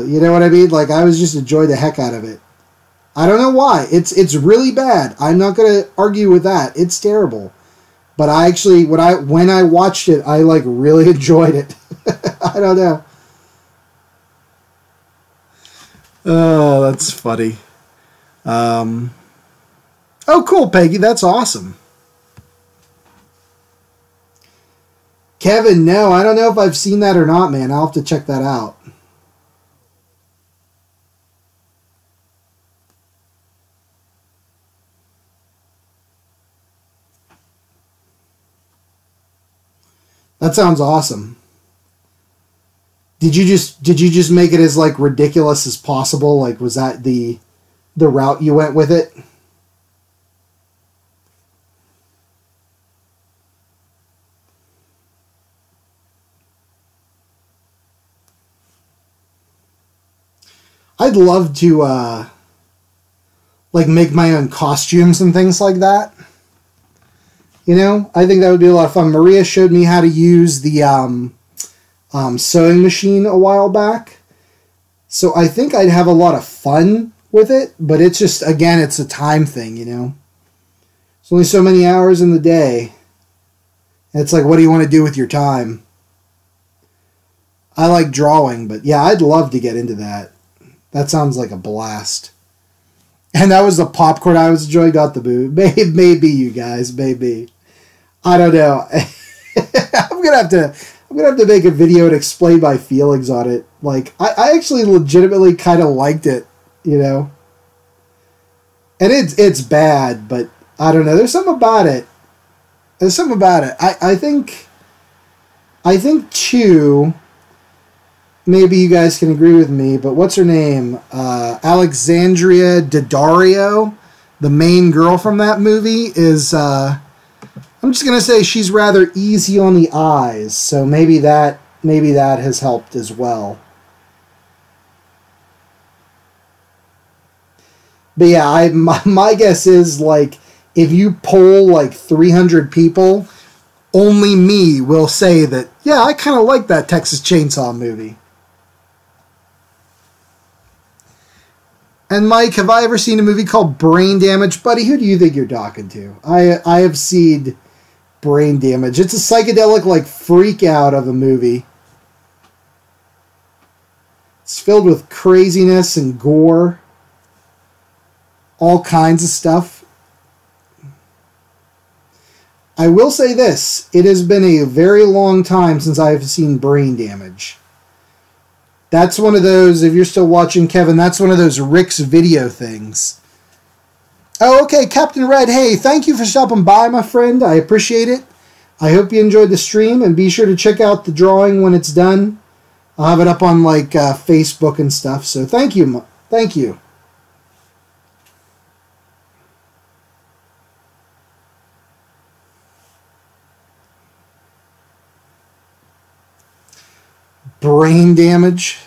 you know what I mean? Like, I was just enjoying the heck out of it. I don't know why. It's really bad. I'm not gonna argue with that. It's terrible. But I actually, when I watched it, I like really enjoyed it. I don't know. Oh, that's funny. Oh, cool, Peggy. That's awesome. Kevin, no, I don't know if I've seen that or not, man. I'll have to check that out. That sounds awesome. Did you just make it as like ridiculous as possible? Like, was that the route you went with it? I'd love to like make my own costumes and things like that. You know, I think that would be a lot of fun. Maria showed me how to use the sewing machine a while back. So I think I'd have a lot of fun with it, but it's just, again, it's a time thing, you know. There's only so many hours in the day. And it's like, what do you want to do with your time? I like drawing, but yeah, I'd love to get into that. That sounds like a blast. And that was the popcorn I was enjoying, not the boo. Maybe you guys, maybe. I don't know. I'm gonna have to make a video and explain my feelings on it. Like, I actually legitimately kind of liked it, you know. And it's bad, but I don't know. There's something about it. There's something about it. I think too. Maybe you guys can agree with me, but what's her name? Alexandria Daddario, the main girl from that movie, is, I'm just going to say she's rather easy on the eyes, so maybe that has helped as well. But yeah, my guess is, like, if you poll, like, 300 people, only me will say that, yeah, I kind of like that Texas Chainsaw movie. And Mike, have I ever seen a movie called Brain Damage? Buddy, who do you think you're talking to? I have seen Brain Damage. It's a psychedelic, like, freak out of a movie. It's filled with craziness and gore. All kinds of stuff. I will say this. It has been a very long time since I've seen Brain Damage. That's one of those, if you're still watching, Kevin, that's one of those Rick's video things. Oh, okay, Captain Red, hey, thank you for stopping by, my friend. I appreciate it. I hope you enjoyed the stream, and be sure to check out the drawing when it's done. I'll have it up on, like, Facebook and stuff, so thank you. Thank you. Brain Damage.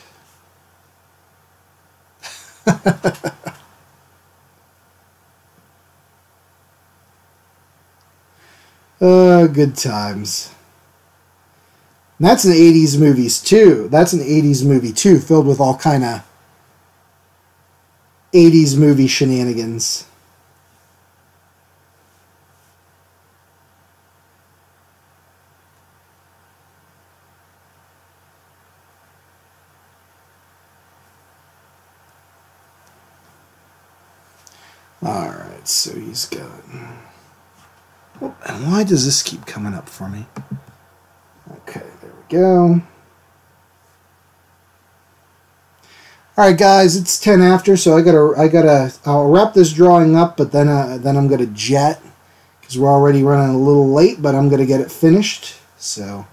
Good times. And that's an 80s movies too. That's an 80s movie too, filled with all kind of 80s movie shenanigans. Alright, so he's got... Oh, and why does this keep coming up for me? Okay, there we go. Alright guys, it's 10 after, so I'll wrap this drawing up, but then I'm gonna jet. because we're already running a little late, but I'm going to get it finished. So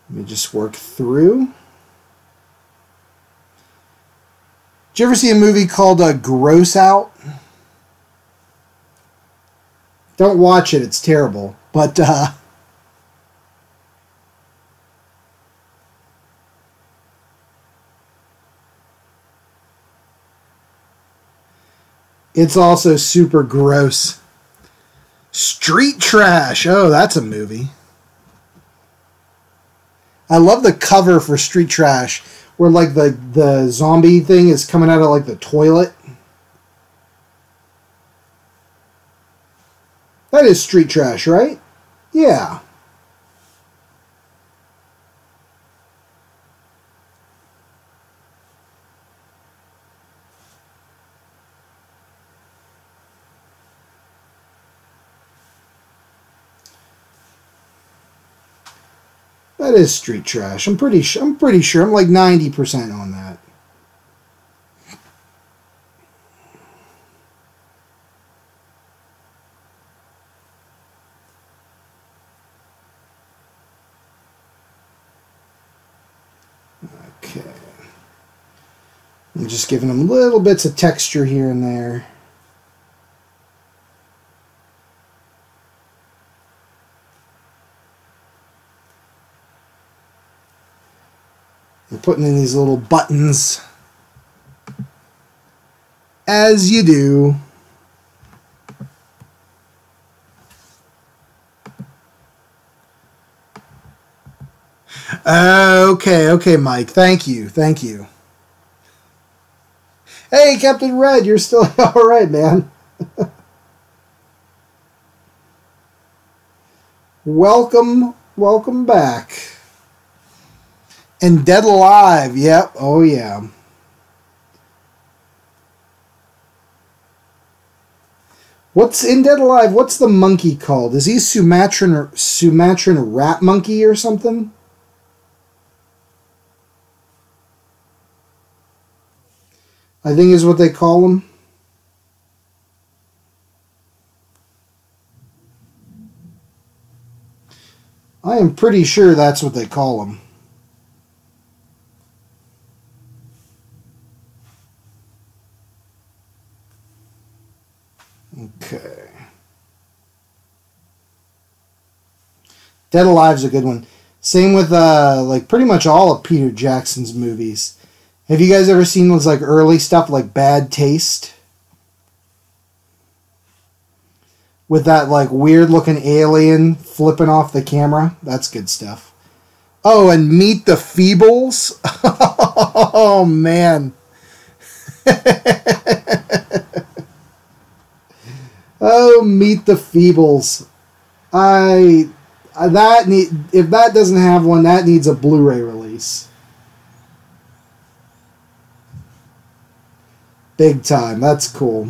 let me just work through. Did you ever see a movie called Gross Out? Don't watch it. It's terrible. But it's also super gross. Street Trash. Oh, that's a movie. I love the cover for Street Trash, where like the zombie thing is coming out of like the toilet. That is Street Trash, right? Yeah. That is Street Trash. I'm pretty sure. I'm like 90% on that. Okay. I'm just giving them little bits of texture here and there. I'm putting in these little buttons, as you do. Okay, Mike. Thank you. Hey, Captain Red, you're still all right, man. Welcome back. And Dead Alive, yep, oh yeah. What's in Dead Alive? What's the monkey called? Is he Sumatran rat monkey or something? I think is what they call him. I am pretty sure that's what they call him. Okay. Dead Alive's a good one. Same with like pretty much all of Peter Jackson's movies. Have you guys ever seen those like early stuff like Bad Taste? With that like weird looking alien flipping off the camera? That's good stuff. Oh, and Meet the Feebles? Oh man. Oh, Meet the Feebles. If that doesn't have one, that needs a Blu-ray release. Big time. That's cool.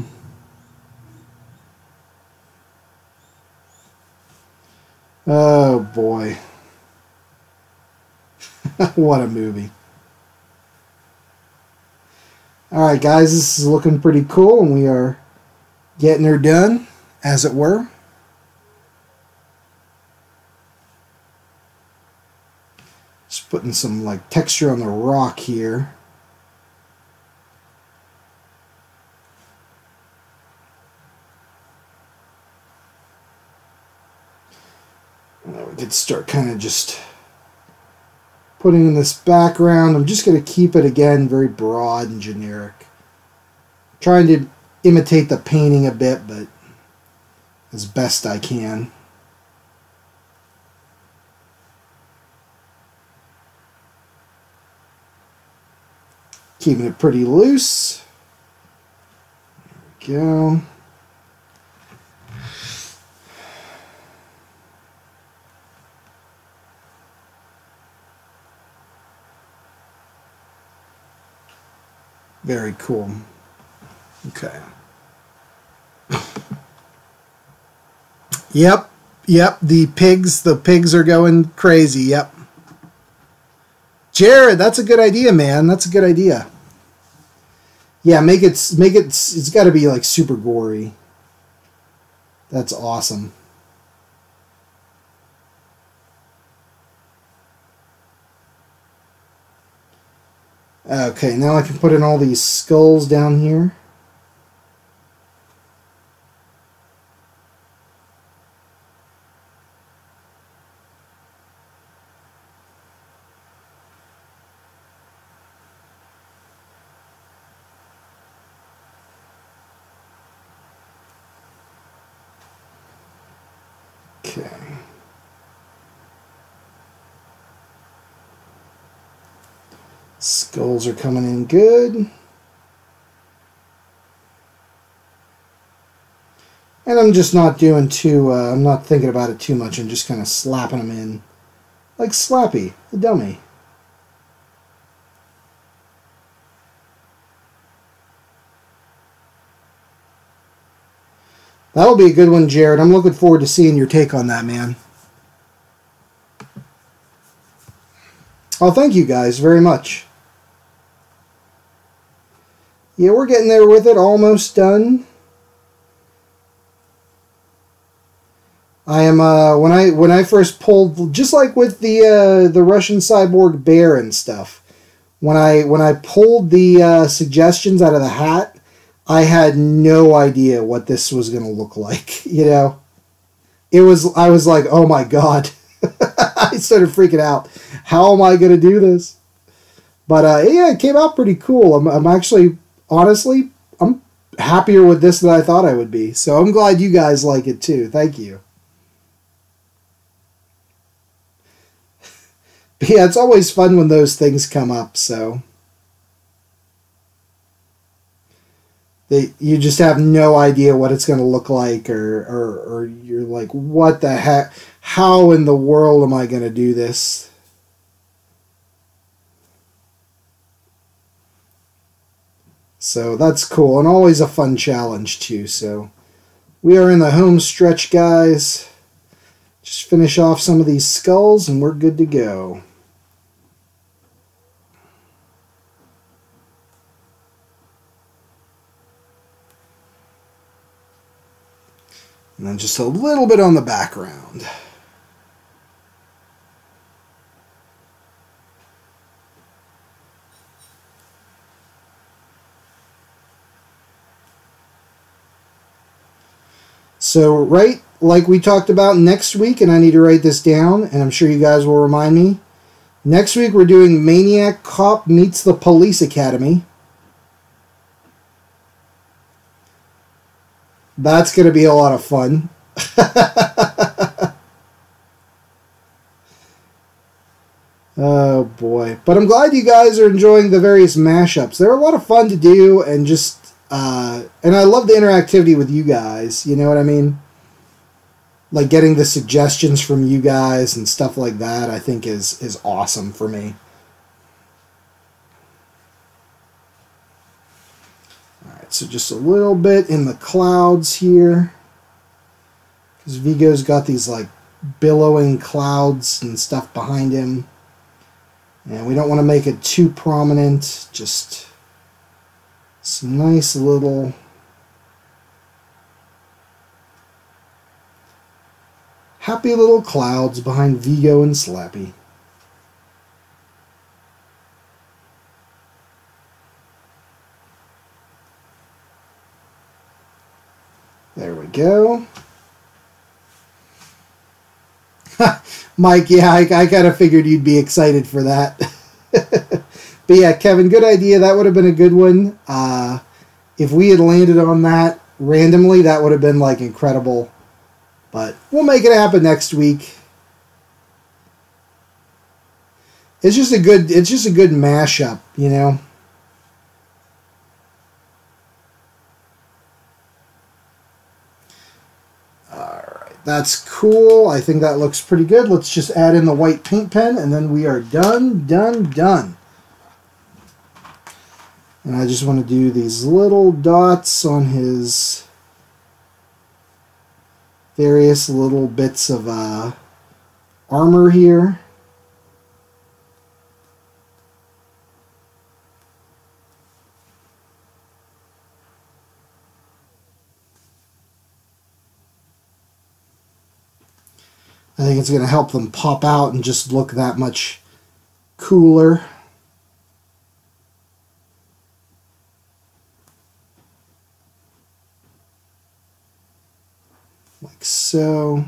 Oh boy. What a movie. Alright guys, this is looking pretty cool and we are getting her done, as it were. Just putting some like texture on the rock here. Now we could start kind of just putting in this background. I'm just going to keep it again very broad and generic. Trying to imitate the painting a bit, but as best I can. Keeping it pretty loose. There we go. Very cool. Okay. Yep. The pigs are going crazy. Yep. Jared, that's a good idea, man. That's a good idea. Yeah, it's got to be like super gory. That's awesome. Okay, now I can put in all these skulls down here. Okay. Skulls are coming in good. And I'm just not doing too, I'm not thinking about it too much. I'm just kind of slapping them in. Like Slappy, the dummy. That'll be a good one, Jared. I'm looking forward to seeing your take on that, man. Oh, thank you guys very much. Yeah, we're getting there with it. Almost done. I am when I first pulled, just like with the Russian cyborg bear and stuff. When I pulled the suggestions out of the hat, I had no idea what this was going to look like. You know, I was like, oh my god. I started freaking out. How am I going to do this? But yeah, it came out pretty cool. I'm actually, honestly, I'm happier with this than I thought I would be. So I'm glad you guys like it too. Thank you. But yeah, it's always fun when those things come up. So you just have no idea what it's going to look like, or you're like, what the heck? How in the world am I going to do this? So that's cool, and always a fun challenge too. So we are in the home stretch, guys. Just finish off some of these skulls and we're good to go. And then just a little bit on the background. So, right, like we talked about next week, and I need to write this down, and I'm sure you guys will remind me. Next week, we're doing Maniac Cop Meets the Police Academy. That's going to be a lot of fun. Oh, boy. But I'm glad you guys are enjoying the various mashups. They're a lot of fun to do, and just... and I love the interactivity with you guys, you know what I mean? Like getting the suggestions from you guys and stuff like that, I think is awesome for me. Alright, so just a little bit in the clouds here. Because Vigo's got these like billowing clouds and stuff behind him. And we don't want to make it too prominent, just some nice little happy little clouds behind Vigo and Slappy. There we go. Mike, yeah, I kind of figured you'd be excited for that. But yeah, Kevin, good idea. That would have been a good one. If we had landed on that randomly, that would have been like incredible. But we'll make it happen next week. It's just a good mashup, you know. Alright, that's cool. I think that looks pretty good. Let's just add in the white paint pen and then we are done. And I just want to do these little dots on his various little bits of armor here. I think it's going to help them pop out and just look that much cooler. Like so.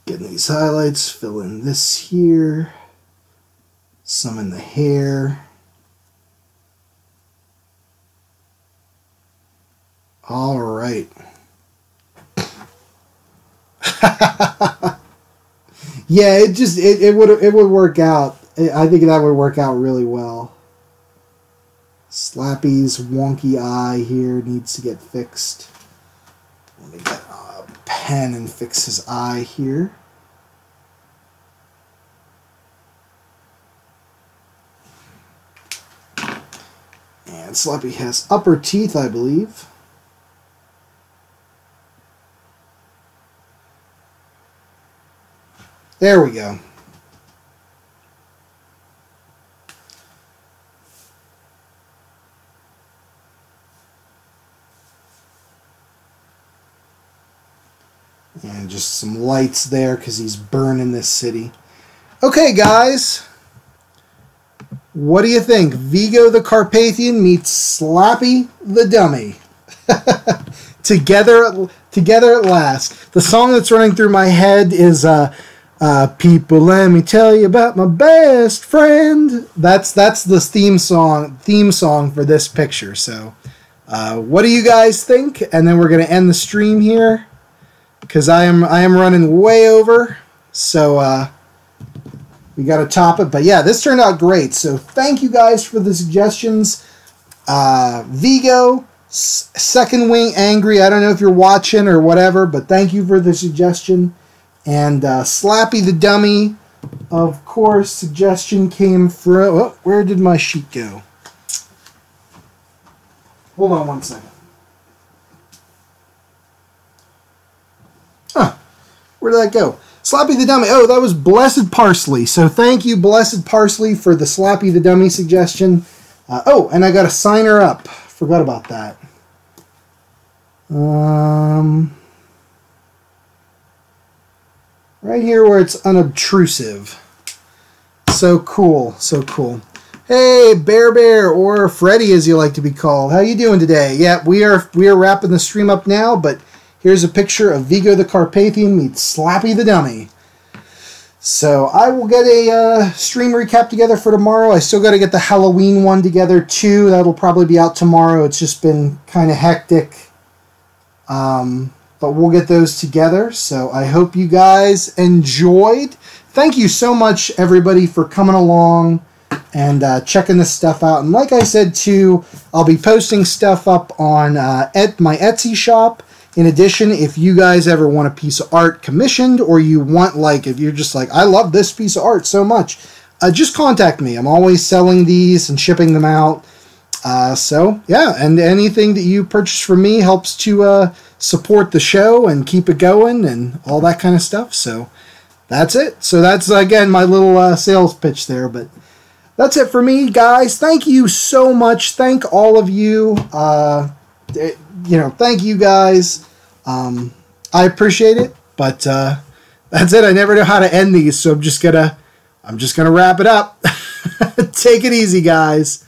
Getting these highlights, fill in this here, some in the hair. All right. Yeah, it would work out. I think that would work out really well. Slappy's wonky eye here needs to get fixed. Let me get a pen and fix his eye here. And Slappy has upper teeth, I believe. There we go. And just some lights there because he's burning this city. Okay, guys. What do you think? Vigo the Carpathian meets Slappy the Dummy. Together at last. The song that's running through my head is People, Let Me Tell You About My Best Friend. That's the theme song for this picture. So what do you guys think? And then we're going to end the stream here because I am running way over. So we got to top it. But yeah, this turned out great. So thank you guys for the suggestions. Vigo, Second Wing Angry. I don't know if you're watching or whatever, but thank you for the suggestion. And Slappy the Dummy, of course, suggestion came from... Oh, where did my sheet go? Hold on one second. Huh. Where did that go? Slappy the Dummy. Oh, that was Blessed Parsley. So thank you, Blessed Parsley, for the Slappy the Dummy suggestion. Oh, and I got a signer up. Forgot about that. Right here where it's unobtrusive. So cool, so cool. Hey, Bear, or Freddy as you like to be called. How you doing today? Yeah, we are wrapping the stream up now, but here's a picture of Vigo the Carpathian meets Slappy the Dummy. So I will get a stream recap together for tomorrow. I still got to get the Halloween one together too. That'll probably be out tomorrow. It's just been kind of hectic. But we'll get those together. So I hope you guys enjoyed. Thank you so much, everybody, for coming along and checking this stuff out. And like I said, too, I'll be posting stuff up on my Etsy shop. In addition, if you guys ever want a piece of art commissioned, or you want, like, if you're just like, I love this piece of art so much, just contact me. I'm always selling these and shipping them out. So, yeah, and anything that you purchase from me helps to support the show and keep it going and all that kind of stuff. So, that's it. So, that's, again, my little sales pitch there. But that's it for me, guys. Thank you so much. Thank all of you. Thank you, guys. I appreciate it. But that's it. I never know how to end these, so I'm just gonna wrap it up. Take it easy, guys.